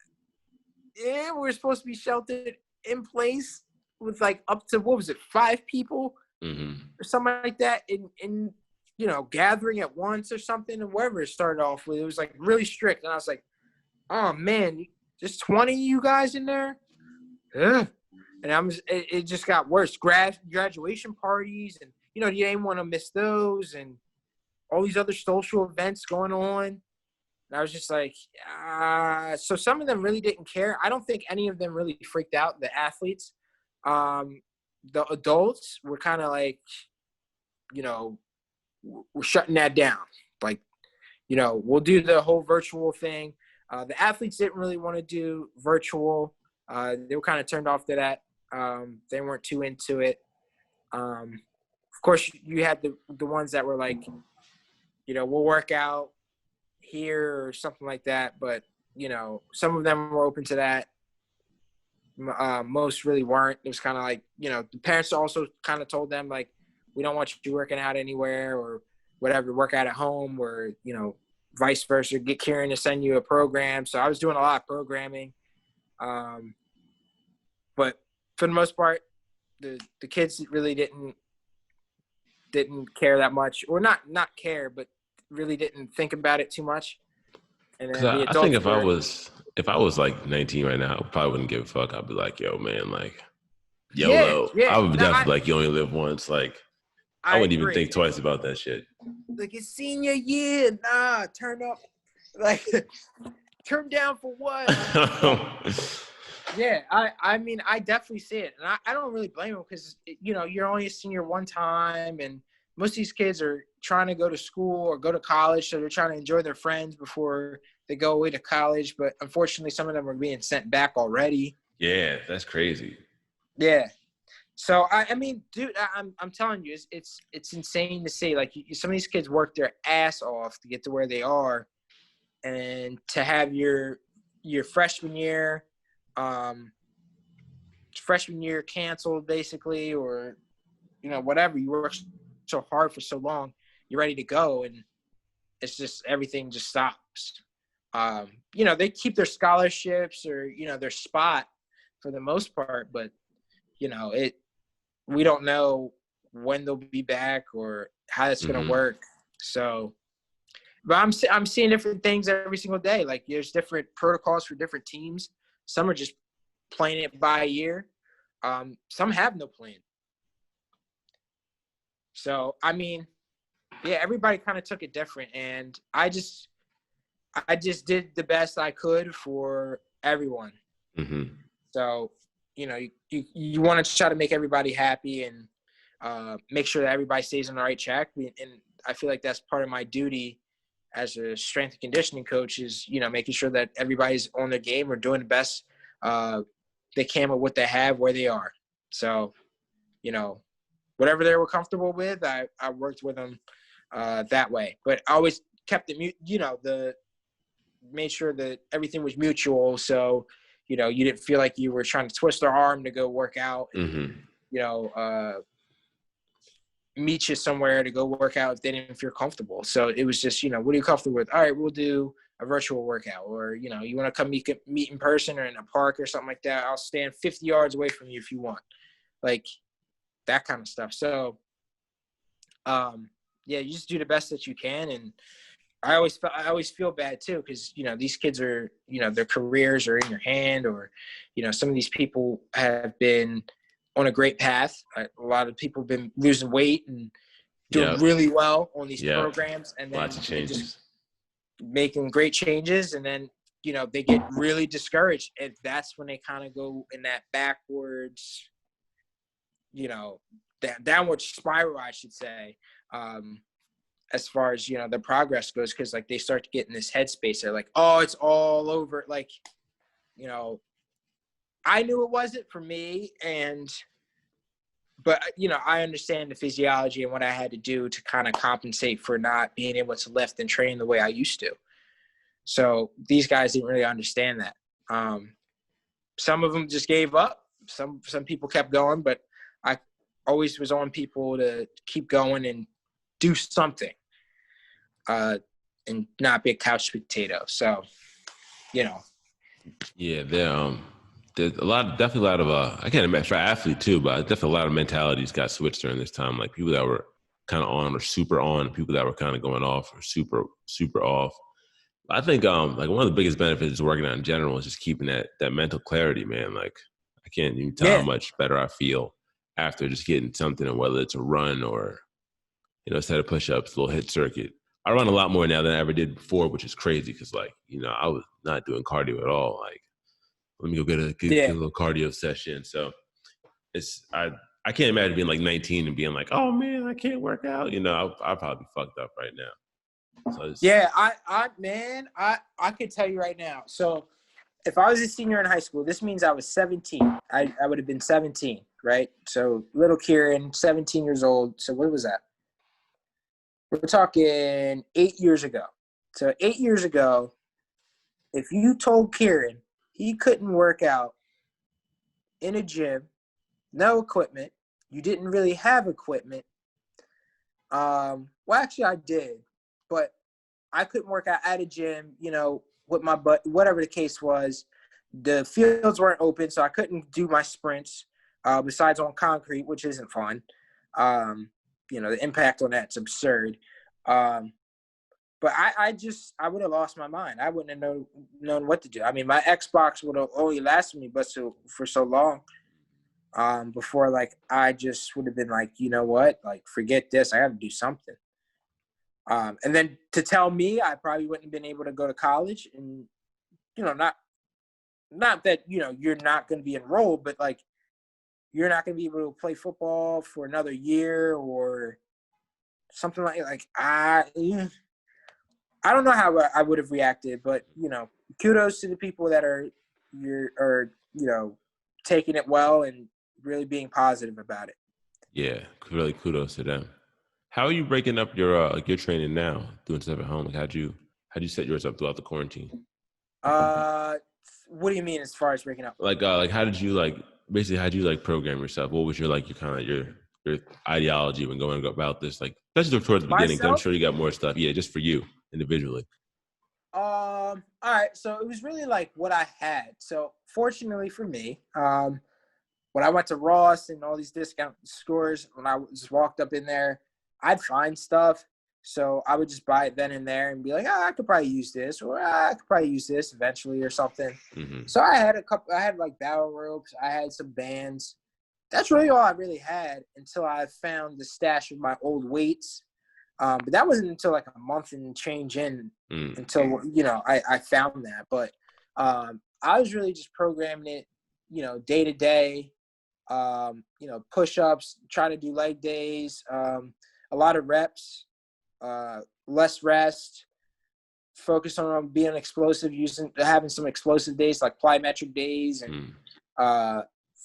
yeah, we're supposed to be sheltered in place with like up to, 5 people or something like that in gathering at once or something, and whatever it started off with. It was like really strict. And I was like, oh man, just 20 of you guys in there? Ugh. And it just got worse. Graduation parties, and you didn't want to miss those, and all these other social events going on. And I was just like, so some of them really didn't care. I don't think any of them really freaked out, the athletes. The adults were kind of like, you know, we're shutting that down. Like, you know, we'll do the whole virtual thing. The athletes didn't really want to do virtual. They were kind of turned off to that. They weren't too into it. Of course, you had the ones that were like, you know, we'll work out here or something like that. But, you know, some of them were open to that. Most really weren't. It was kind of like, you know, the parents also kind of told them, like, we don't want you working out anywhere or whatever, work out at home, or, you know, vice versa, get Keiran to send you a program. So I was doing a lot of programming. But for the most part, the kids really didn't care that much, or not care, but really didn't think about it too much. And then I think if I was like 19 right now, I probably wouldn't give a fuck. I'd be like, yo, man, like, YOLO. Yeah. I would definitely like, you only live once. Like, I wouldn't even think twice about that shit. Like, it's senior year. Nah, turn up. Like, turn down for what? Yeah, I mean, I definitely see it. And I don't really blame them because, you know, you're only a senior one time. And most of these kids are trying to go to school or go to college. So they're trying to enjoy their friends before they go away to college. But unfortunately, some of them are being sent back already. Yeah, that's crazy. Yeah. So I mean, dude, I'm telling you, it's insane to see. Like, some of these kids work their ass off to get to where they are, and to have your freshman year canceled basically, or, you know, whatever. You work so hard for so long, you're ready to go, and it's just everything just stops. You know, they keep their scholarships or, you know, their spot for the most part, but, you know, we don't know when they'll be back or how it's going to work. So, but I'm seeing different things every single day. Like, there's different protocols for different teams. Some are just playing it by ear. Some have no plan. So, I mean, yeah, everybody kind of took it different, and I just did the best I could for everyone. So, you know, you want to try to make everybody happy and make sure that everybody stays on the right track. And I feel like that's part of my duty as a strength and conditioning coach is, you know, making sure that everybody's on their game or doing the best they can with what they have, where they are. So, you know, whatever they were comfortable with, I worked with them that way. But I always kept it, you know, made sure that everything was mutual. So, you know, you didn't feel like you were trying to twist their arm to go work out, and, you know, meet you somewhere to go work out if they didn't feel comfortable. So it was just, you know, what are you comfortable with? All right, we'll do a virtual workout, or, you know, you want to come meet in person or in a park or something like that. I'll stand 50 yards away from you if you want, like that kind of stuff. So, yeah, you just do the best that you can. And I always feel bad too, because, you know, these kids are, you know, their careers are in your hand, or, you know, some of these people have been on a great path. A lot of people have been losing weight and doing really well on these programs, and then lots of changes, just making great changes, and then, you know, they get really discouraged, and that's when they kind of go in that backwards, you know, that downward spiral, I should say. As far as, you know, the progress goes, because, like, they start to get in this headspace. They're like, oh, it's all over. Like, you know, I knew it wasn't for me, but, you know, I understand the physiology and what I had to do to kind of compensate for not being able to lift and train the way I used to. So these guys didn't really understand that. Some of them just gave up. Some people kept going, but I always was on people to keep going and do something. And not be a couch potato. So, you know. Yeah, there's definitely a lot of I can't imagine for athletes too, but definitely a lot of mentalities got switched during this time. Like, people that were kind of on or super on, people that were kind of going off or super, super off. I think like one of the biggest benefits of working out in general is just keeping that mental clarity, man. Like, I can't even tell how much better I feel after just getting something, and whether it's a run or, you know, a set of push-ups, a little hit circuit, I run a lot more now than I ever did before, which is crazy because, like, you know, I was not doing cardio at all. Like, let me go get a little cardio session. So I can't imagine being like 19 and being like, oh man, I can't work out. You know, I'll probably be fucked up right now. So I could tell you right now. So if I was a senior in high school, this means I was 17. I would have been 17, right? So little Keiran, 17 years old. So what was that? We're talking 8 years ago. So 8 years ago, if you told Keiran he couldn't work out in a gym, no equipment, you didn't really have equipment. Well, actually, I did, but I couldn't work out at a gym, you know, with my butt, whatever the case was. The fields weren't open, so I couldn't do my sprints besides on concrete, which isn't fun. You know, the impact on that's absurd. But I would have lost my mind. I wouldn't have known what to do. I mean, my Xbox would have only lasted me for so long before, like, I just would have been like, you know what? Like, forget this. I got to do something. And then to tell me I probably wouldn't have been able to go to college and, you know, not that, you know, you're not going to be enrolled, but like you're not going to be able to play football for another year or something like I don't know how I would have reacted, but, you know, kudos to the people that are you know, taking it well and really being positive about it. Yeah, really kudos to them. How are you breaking up your training now, doing stuff at home? Like, how'd you set yours up throughout the quarantine? What do you mean as far as breaking up? Like how did you how'd you program yourself? What was your your ideology when going about this? Like, especially towards the beginning, 'cause I'm sure you got more stuff. Yeah, just for you individually. All right. So it was really like what I had. So fortunately for me, when I went to Ross and all these discount stores, when I just walked up in there, I'd find stuff. So I would just buy it then and there and be like, I could probably use this, or I could probably use this eventually or something. Mm-hmm. So I had like battle ropes. I had some bands. That's really all I really had until I found the stash of my old weights. But that wasn't until like a month and change until, you know, I found that. But I was really just programming it, you know, day to day, you know, push-ups, try to do leg days, a lot of reps, less rest, focus on being explosive, having some explosive days like plyometric days, and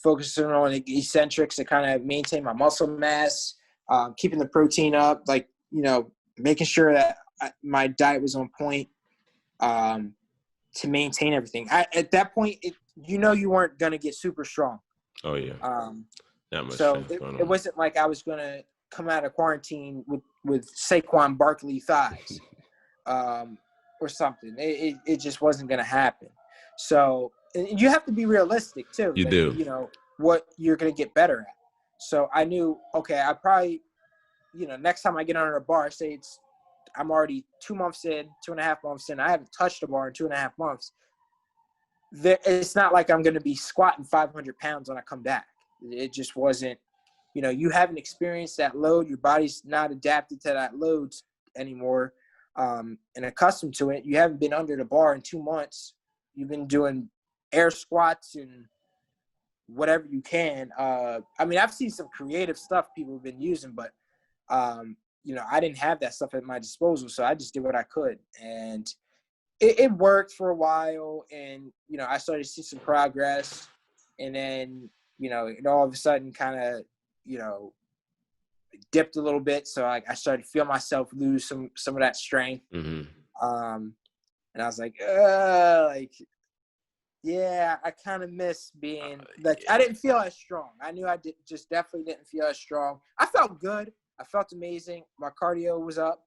focusing on eccentrics to kind of maintain my muscle mass, keeping the protein up, like, you know, making sure that my diet was on point to maintain everything. At that point, you know, you weren't going to get super strong. Oh, yeah. So it wasn't like I was going to come out of quarantine with Saquon Barkley thighs or something. It just wasn't going to happen. So you have to be realistic, too. You do. You know, what you're going to get better at. So I knew, okay, I probably, you know, next time I get under a bar, say I'm already 2 months in, 2.5 months in, I haven't touched a bar in 2.5 months. It's not like I'm going to be squatting 500 pounds when I come back. It just wasn't, you know, you haven't experienced that load. Your body's not adapted to that load anymore and accustomed to it. You haven't been under the bar in 2 months. You've been doing air squats and whatever you can. I mean, I've seen some creative stuff people have been using, but, you know, I didn't have that stuff at my disposal, so I just did what I could. And it worked for a while, and, you know, I started to see some progress. And then, you know, it all of a sudden kind of, you know, dipped a little bit. So I started to feel myself lose some of that strength. Mm-hmm. And I was like, yeah, I kind of miss being like, I didn't feel as strong. I knew I definitely didn't feel as strong. I felt good. I felt amazing. My cardio was up.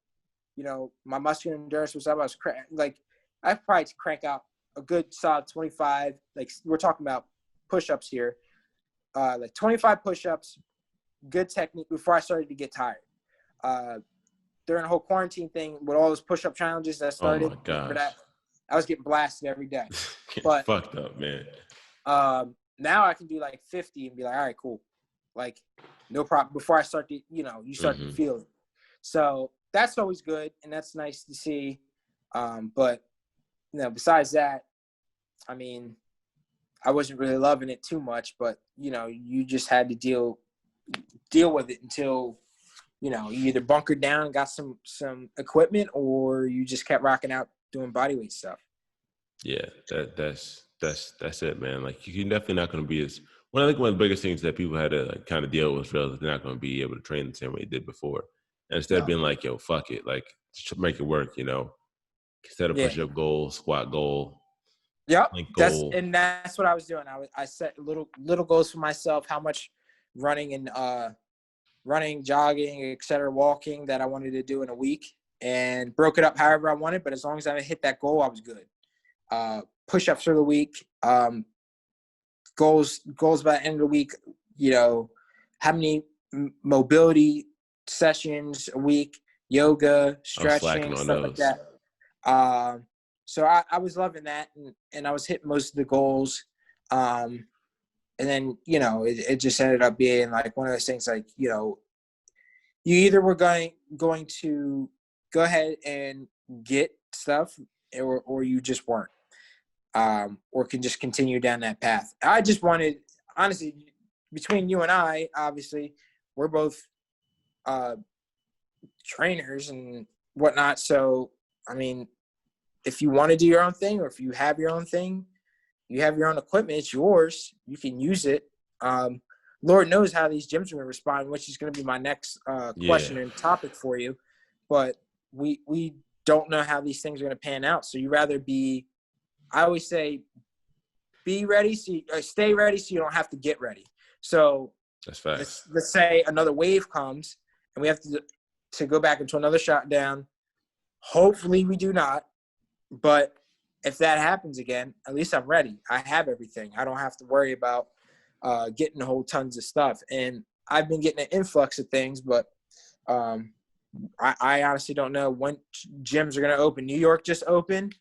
You know, my muscular endurance was up. I was I probably crank out a good solid 25. Like, we're talking about push-ups here. Like 25 push-ups, good technique before I started to get tired. During the whole quarantine thing with all those push-up challenges that started, oh my gosh. I was getting blasted every day. But fucked up, man. Now I can do like 50 and be like, all right, cool. Like, no problem. Before I start to, you know, you start to feel it. So that's always good, and that's nice to see. But besides that, I mean, I wasn't really loving it too much. But you just had to deal with it until you either bunkered down and got some equipment, or you just kept rocking out doing bodyweight stuff. Yeah, that's it, man. Like you're definitely not going to be as. Well, I think one of the biggest things that people had to like, kind of deal with is they're not going to be able to train the same way they did before. And instead of being like, yo, fuck it, like just make it work, instead of pushing up goal, squat goal. Yep, goal. that's what I was doing. I set little goals for myself, how much running and jogging, etc., walking that I wanted to do in a week, and broke it up however I wanted. But as long as I hit that goal, I was good. Push-ups for the week, goals by the end of the week, how many mobility sessions a week, yoga, stretching, stuff like that. So I was loving that, and I was hitting most of the goals. And then, it just ended up being like one of those things like, you either were going to go ahead and get stuff or you just weren't. Or can just continue down that path. I just wanted, honestly, between you and I, obviously, we're both trainers and whatnot. So, I mean, if you want to do your own thing, or if you have your own thing, you have your own equipment, it's yours. You can use it. Lord knows how these gyms are going to respond, which is going to be my next question and topic for you. But we don't know how these things are going to pan out. So you rather be, I always say, be ready, stay ready so you don't have to get ready. So that's facts. Let's say another wave comes and we have to go back into another shutdown. Hopefully we do not. But if that happens again, at least I'm ready. I have everything. I don't have to worry about getting whole tons of stuff. And I've been getting an influx of things, but I honestly don't know when gyms are going to open. New York just opened.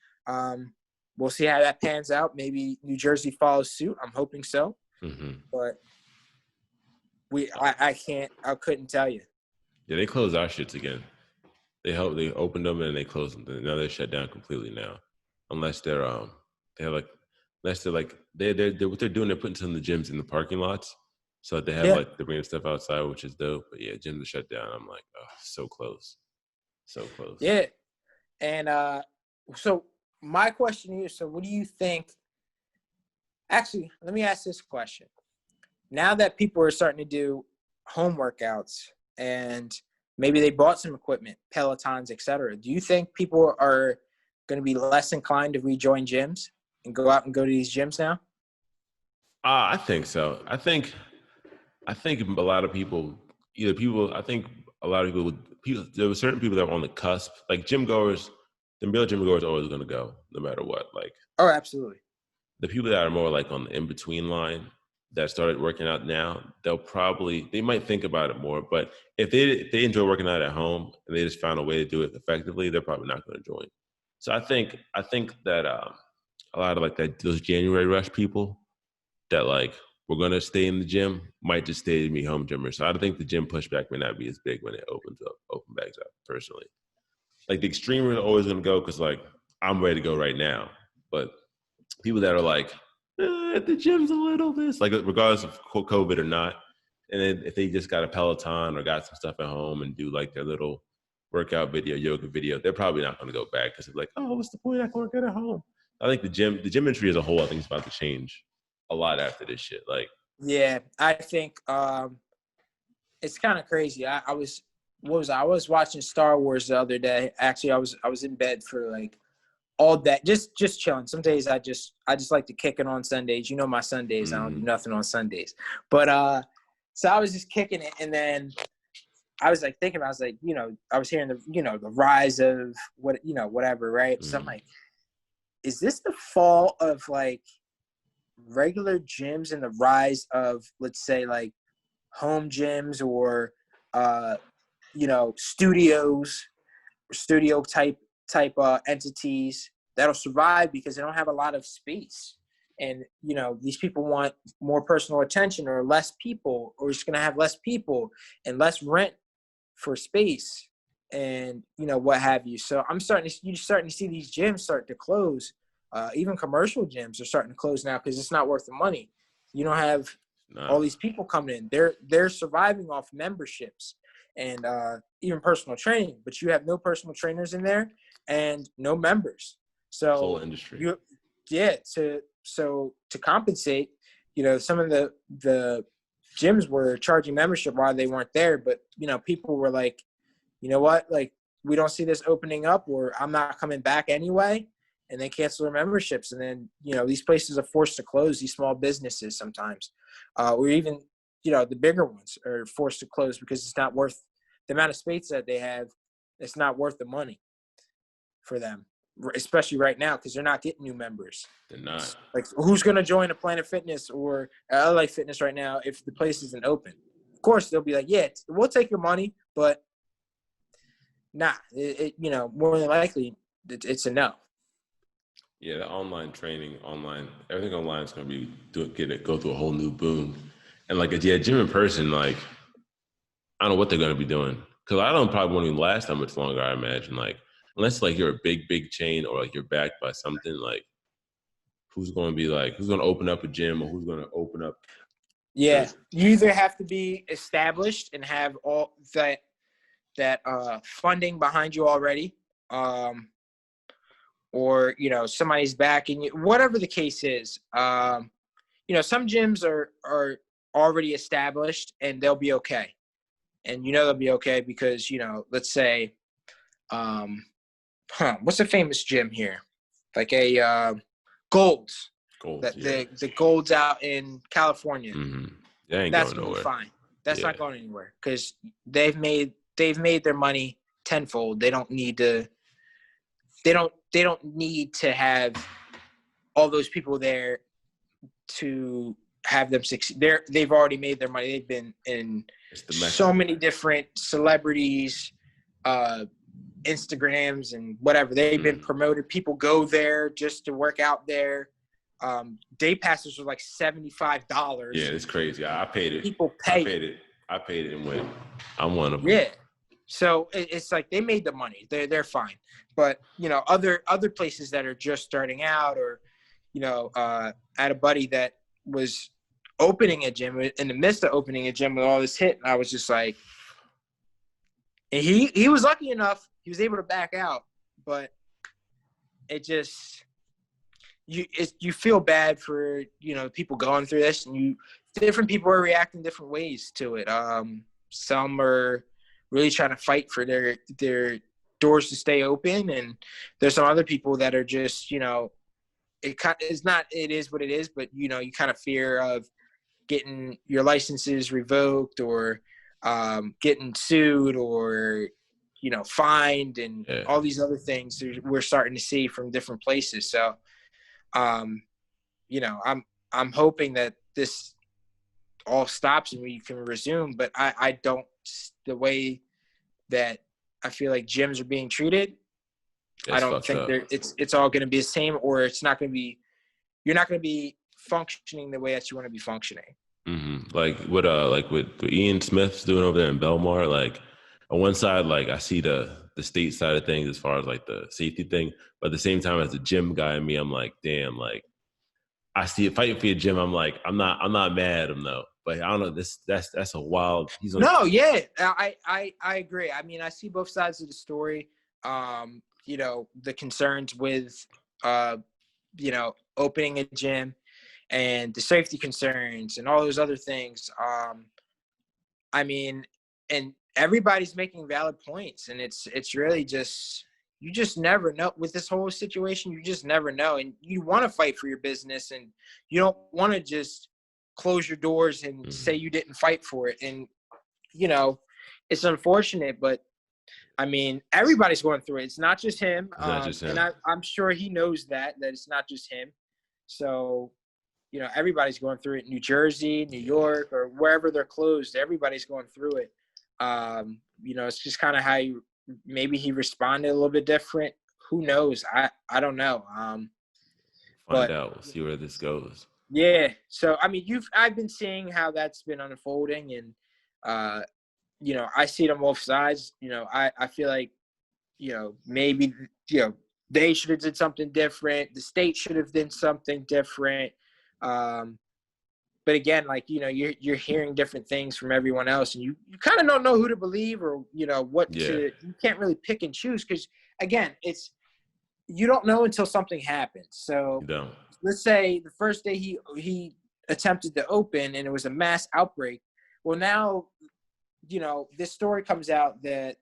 We'll see how that pans out. Maybe New Jersey follows suit. I'm hoping so. Mm-hmm. But I couldn't tell you. Yeah, they closed our shits again. They opened them and they closed them. Now they're shut down completely now, unless they're what they're doing. They're putting some of the gyms in the parking lots, so they have they're bringing stuff outside, which is dope. But yeah, gyms are shut down. I'm like, oh, so close. Yeah, and so my question to you. So what do you think? Actually, let me ask this question. Now that people are starting to do home workouts and maybe they bought some equipment, Pelotons, etc., do you think people are going to be less inclined to rejoin gyms and go out and go to these gyms now? I think so. I think a lot of people, there were certain people that were on the cusp, like gym goers. The real gym goers are always going to go, no matter what. Like, oh, absolutely. The people that are more like on the in-between line that started working out now, they might think about it more. But if they enjoy working out at home and they just found a way to do it effectively, they're probably not going to join. So I think that a lot of like those January rush people that like we're going to stay in the gym might just stay to be home gymmers. So I don't think the gym pushback may not be as big when it open bags up. Personally, like the extreme are always going to go because like I'm ready to go right now, but people that are like, the gym's a little this, like regardless of COVID or not, and then if they just got a Peloton or got some stuff at home and do like their little workout video, yoga video, they're probably not going to go back because they're like, oh, what's the point? I can work out at home. I think the gym industry as a whole, I think it's about to change a lot after this shit. Like, yeah, I think it's kind of crazy. I was watching Star Wars the other day. Actually, I was in bed for like all that, just chilling. Some days I just like to kick it on Sundays. You know my Sundays. I don't do nothing on Sundays. But so I was just kicking it, and then I was like thinking, I was like, I was hearing the rise of whatever, right? So I'm like, is this the fall of like regular gyms and the rise of, let's say, like home gyms or studio type entities that'll survive because they don't have a lot of space, and these people want more personal attention or less people, or it's going to have less people and less rent for space. and what have you. So you're starting to see these gyms start to close. Even commercial gyms are starting to close now because it's not worth the money. You don't have all these people coming in. They're surviving off memberships and even personal training, but you have no personal trainers in there and no members. So whole industry. To compensate, some of the gyms were charging membership while they weren't there, but people were like, you know what, like, we don't see this opening up, or I'm not coming back anyway, and they cancel their memberships. And then these places are forced to close, these small businesses sometimes, or even the bigger ones are forced to close because it's not worth the amount of space that they have. It's not worth the money for them, especially right now, because they're not getting new members. They're not. Like, who's going to join a Planet Fitness or LA Fitness right now if the place isn't open? Of course, they'll be like, yeah, we'll take your money, but nah, more than likely, it's a no. Yeah, the online training, everything online is going to be go through a whole new boom. And like, gym in person, like, I don't know what they're going to be doing, because I don't probably won't even last that much longer, I imagine. Like, unless like you're a big chain or like you're backed by something, like who's going to open up a gym, or who's going to open up? Yeah, you either have to be established and have all that funding behind you already, or somebody's backing you, whatever the case is. Some gyms are already established and they'll be okay, and they'll be okay because let's say, what's a famous gym here, like a Gold's. The Gold's out in California. Mm-hmm. That That's going gonna be nowhere. fine. That's not going anywhere because they've made their money tenfold. They don't need to. They don't need to have all those people there to have them succeed. They've already made their money. They've been in so many different celebrities, Instagrams and whatever. They've been promoted. People go there just to work out there. Day passes are like $75. Yeah, it's crazy. I paid it. People pay. I paid it and went. I'm one of them. Yeah. So it's like they made the money. They're fine. But other places that are just starting out, or I had a buddy that was opening a gym, in the midst of opening a gym when all this hit, and I was just like, and he was lucky enough, he was able to back out, but it just you feel bad for people going through this, and different people are reacting different ways to it. Some are really trying to fight for their doors to stay open, and there's some other people that are just it is what it is, but you kind of fear of getting your licenses revoked, or getting sued, or fined, and all these other things we're starting to see from different places. So I'm hoping that this all stops and we can resume, but I don't, the way that I feel like gyms are being treated, I don't think it's all going to be the same, or you're not going to be functioning the way that you want to be functioning. Mm-hmm. Like what Ian Smith's doing over there in Belmar, like on one side, like I see the state side of things as far as like the safety thing, but at the same time, as a gym guy in me, I'm like, damn, like I see it fighting for your gym. I'm like, I'm not mad at him though, but I don't know, that's a wild. I agree. I mean, I see both sides of the story. The concerns with opening a gym, and the safety concerns and all those other things. I mean, and everybody's making valid points, and it's really just, you just never know with this whole situation. You just never know, and you want to fight for your business, and you don't want to just close your doors and say you didn't fight for it. And it's unfortunate, but I mean, everybody's going through it. It's not just him. It's not just him. And I'm sure he knows that it's not just him. So, everybody's going through it. New Jersey, New York, or wherever they're closed, everybody's going through it. It's just kind of how maybe he responded a little bit different. Who knows? I don't know. Find out. We'll see where this goes. Yeah. So, I mean, I've been seeing how that's been unfolding, and I see it on both sides. I feel like, maybe, they should have did something different. The state should have done something different. But again, like, you're hearing different things from everyone else, and you kind of don't know who to believe, or, what to, you can't really pick and choose. Cause again, you don't know until something happens. So let's say the first day he attempted to open and it was a mass outbreak. Well, now, this story comes out that,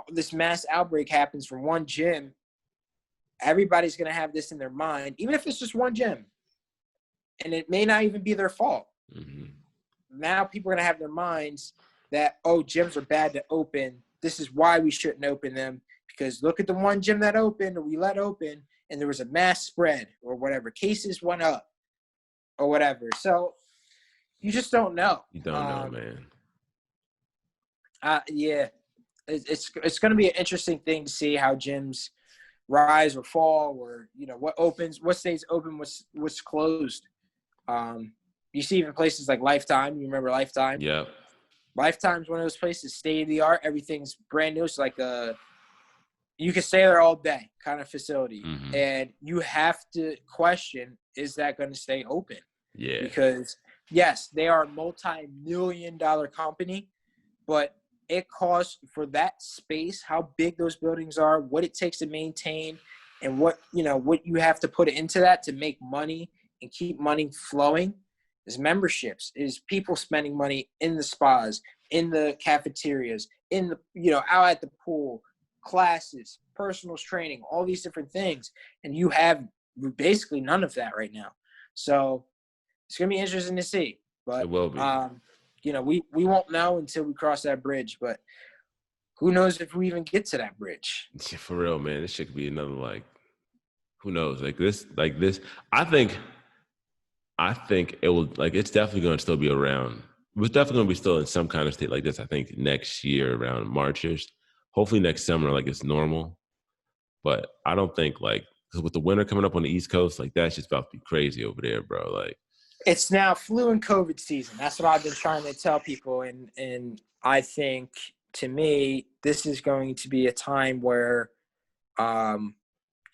this mass outbreak happens from one gym. Everybody's going to have this in their mind, even if it's just one gym. And it may not even be their fault. Mm-hmm. Now people are going to have their minds that, gyms are bad to open. This is why we shouldn't open them, because look at the one gym that opened, or we let open, and there was a mass spread or whatever. Cases went up or whatever. So you just don't know. You don't know, man. Yeah. It's going to be an interesting thing to see how gyms rise or fall, or, what opens, what stays open, what's closed. You see even places like Lifetime. You remember Lifetime? Yeah. Lifetime's one of those places, state of the art. Everything's brand new. It's like you can stay there all day kind of facility. Mm-hmm. And you have to question, is that going to stay open? Yeah. Because yes, they are a multi-million-dollar company, but it costs for that space, how big those buildings are, what it takes to maintain, and what you have to put into that to make money and keep money flowing, is memberships, is people spending money in the spas, in the cafeterias, in the, out at the pool, classes, personal training, all these different things. And you have basically none of that right now. So it's going to be interesting to see. But it will be. We won't know until we cross that bridge, but who knows if we even get to that bridge. Yeah, for real, man. This shit could be another, who knows? Like this. I think it will, it's definitely going to still be around. It's definitely going to be still in some kind of state like this, I think, next year around March-ish. Hopefully next summer, it's normal. But I don't think, because with the winter coming up on the East Coast, that's just about to be crazy over there, bro. It's now flu and COVID season. That's what I've been trying to tell people. And I think, to me, this is going to be a time where, we're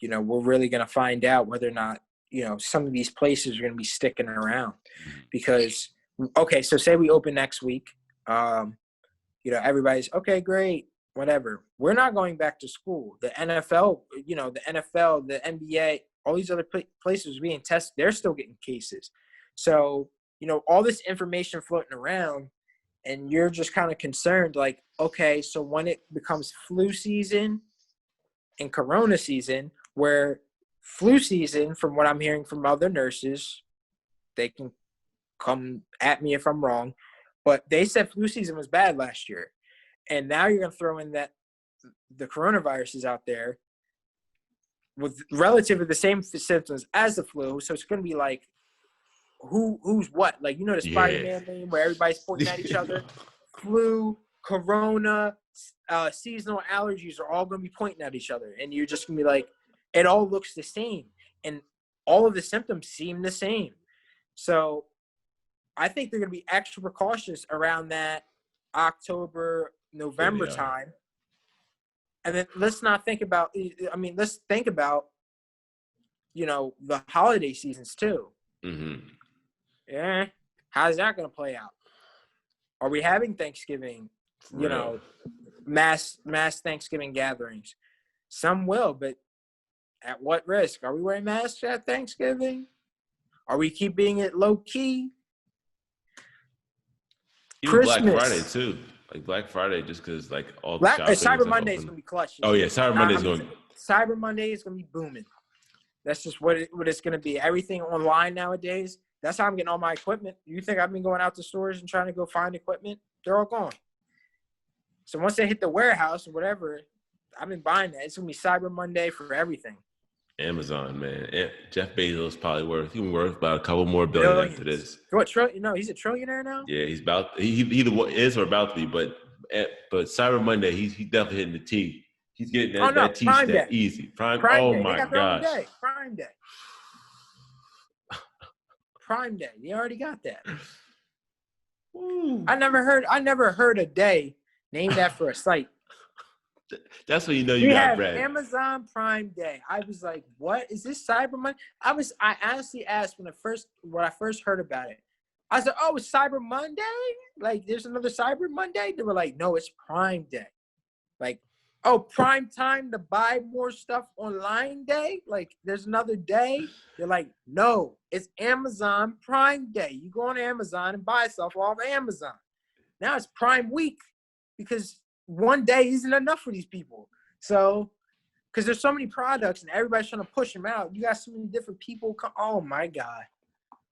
really going to find out whether or not, some of these places are going to be sticking around. Because, okay, so say we open next week. Everybody's, okay, great, whatever. We're not going back to school. The NFL, the NBA, all these other places being tested, they're still getting cases. So, all this information floating around, and you're just kind of concerned, okay, so when it becomes flu season and corona season, where flu season, from what I'm hearing from other nurses, they can come at me if I'm wrong, but they said flu season was bad last year. And now you're going to throw in that the coronavirus is out there with relatively the same symptoms as the flu. So it's going to be who's what? The Spider-Man meme where everybody's pointing at each other. Flu, corona, seasonal allergies are all going to be pointing at each other. And you're just going to be it all looks the same. And all of the symptoms seem the same. So I think they're going to be extra precautious around that October, November time. And then let's think about, the holiday seasons too. Mm-hmm. Yeah. How's that going to play out? Are we having Thanksgiving, mass Thanksgiving gatherings? Some will, but at what risk? Are we wearing masks at Thanksgiving? Are we keeping it low key? Even Christmas. Black Friday too. Black Friday, just because all the shopping. Cyber Monday is going to be clutch. Oh yeah, Cyber Monday is going. Cyber Monday is going to be booming. That's just what it's going to be. Everything online nowadays. That's how I'm getting all my equipment. You think I've been going out to stores and trying to go find equipment? They're all gone. So once they hit the warehouse or whatever, I've been buying that. It's going to be Cyber Monday for everything. Amazon, man. Jeff Bezos probably worth about a couple more billion after this. What trillion? No, he's a trillionaire now. Yeah, he's about. He either is or about to be. But Cyber Monday, he's definitely hitting the T. He's getting that T step easy. Prime oh Day. My gosh. Prime Day. Prime Day. They already got that. Ooh. I never heard a day named after a site. That's when you know you We got have bread. Amazon Prime Day. I was like, "What is this Cyber Monday?" I honestly asked when I first heard about it. I said, "Oh, it's Cyber Monday? Like, there's another Cyber Monday?" They were like, "No, it's Prime Day." Like, oh, prime time to buy more stuff online day? Like, there's another day? They're like, "No, it's Amazon Prime Day. You go on Amazon and buy stuff off Amazon." Now it's Prime Week because one day isn't enough for these people. So, because there's so many products and everybody's trying to push them out. You got so many different people. Oh my God.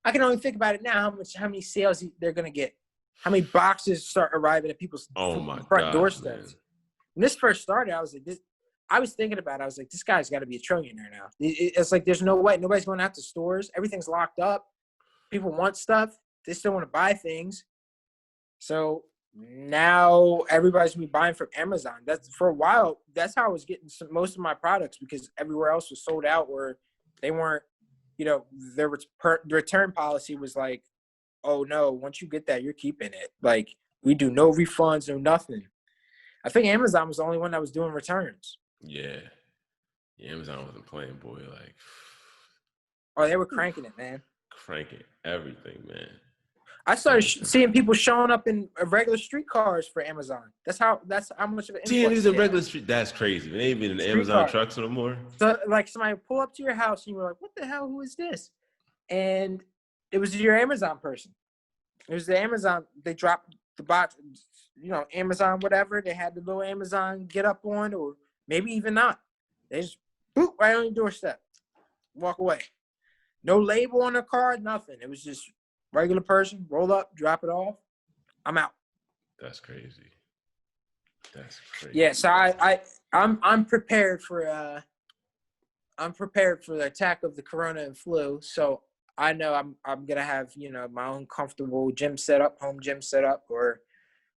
I can only think about it now how many sales they're going to get. How many boxes start arriving at people's front doorsteps. When this first started, I was like, I was thinking about it. I was like, this guy's got to be a trillionaire now. It's like, there's no way. Nobody's going out to stores. Everything's locked up. People want stuff. They still want to buy things. So now everybody's gonna be buying from Amazon. That's for a while. That's how I was getting most of my products because everywhere else was sold out or they weren't, their return policy was like, "Oh no, once you get that, you're keeping it. Like we do no refunds, no nothing." I think Amazon was the only one that was doing returns. Yeah, Amazon wasn't playing, boy. Like, oh, they were cranking it, man. Cranking everything, man. I started seeing people showing up in regular streetcars for Amazon. That's how much of an influx. Damn, these are regular street. That's crazy. They ain't been in Amazon trucks no more. So, like, somebody would pull up to your house and you were like, "What the hell? Who is this?" And it was your Amazon person. It was the Amazon. They dropped the box, Amazon, whatever. They had the little Amazon get up on, or maybe even not. They just boop right on your doorstep, walk away. No label on the car, nothing. It was just regular person, roll up, drop it off. I'm out. That's crazy. That's crazy. Yeah, so I'm prepared for the attack of the corona and flu. So I know I'm gonna have my own comfortable home gym setup, or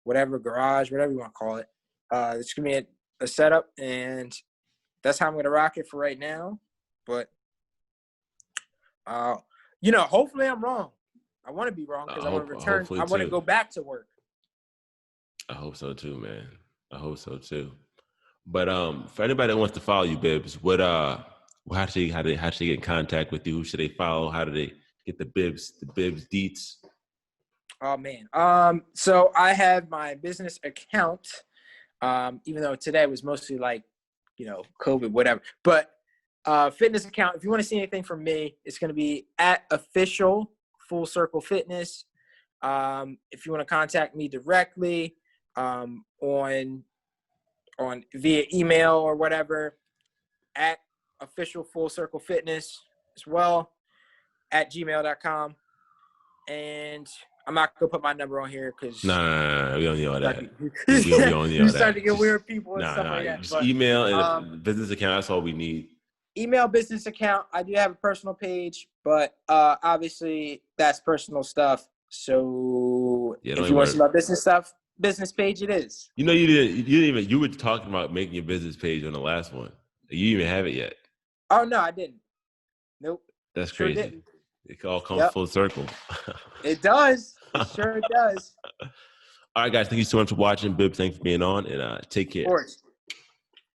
whatever, garage, whatever you want to call it. It's gonna be a setup, and that's how I'm gonna rock it for right now. But hopefully I'm wrong. I want to be wrong because I want to return. I want to go back to work. I hope so too, man. I hope so too. But for anybody that wants to follow you, Bibbs, how should they get in contact with you? Who should they follow? How do they get the Bibbs deets? Oh man. So I have my business account. Even though today was mostly like, COVID, whatever. But fitness account. If you want to see anything from me, it's going to be at official Full Circle Fitness. If you want to contact me directly, on via email or whatever, at official Full Circle Fitness as well, at gmail.com. And I'm not gonna put my number on here because nah, we don't need all that. We don't need all that. You start to get weird people and stuff like that. Just email and a business account. That's all we need. Email, business account. I do have a personal page, but obviously that's personal stuff. So if you want to see my business stuff, business page it is. You didn't even. You were talking about making your business page on the last one. You didn't even have it yet. Oh no, I didn't. Nope. That's crazy. Didn't. It all comes full circle. It does. It sure does. All right, guys. Thank you so much for watching. Bibbs, thanks for being on, and take care. Of course.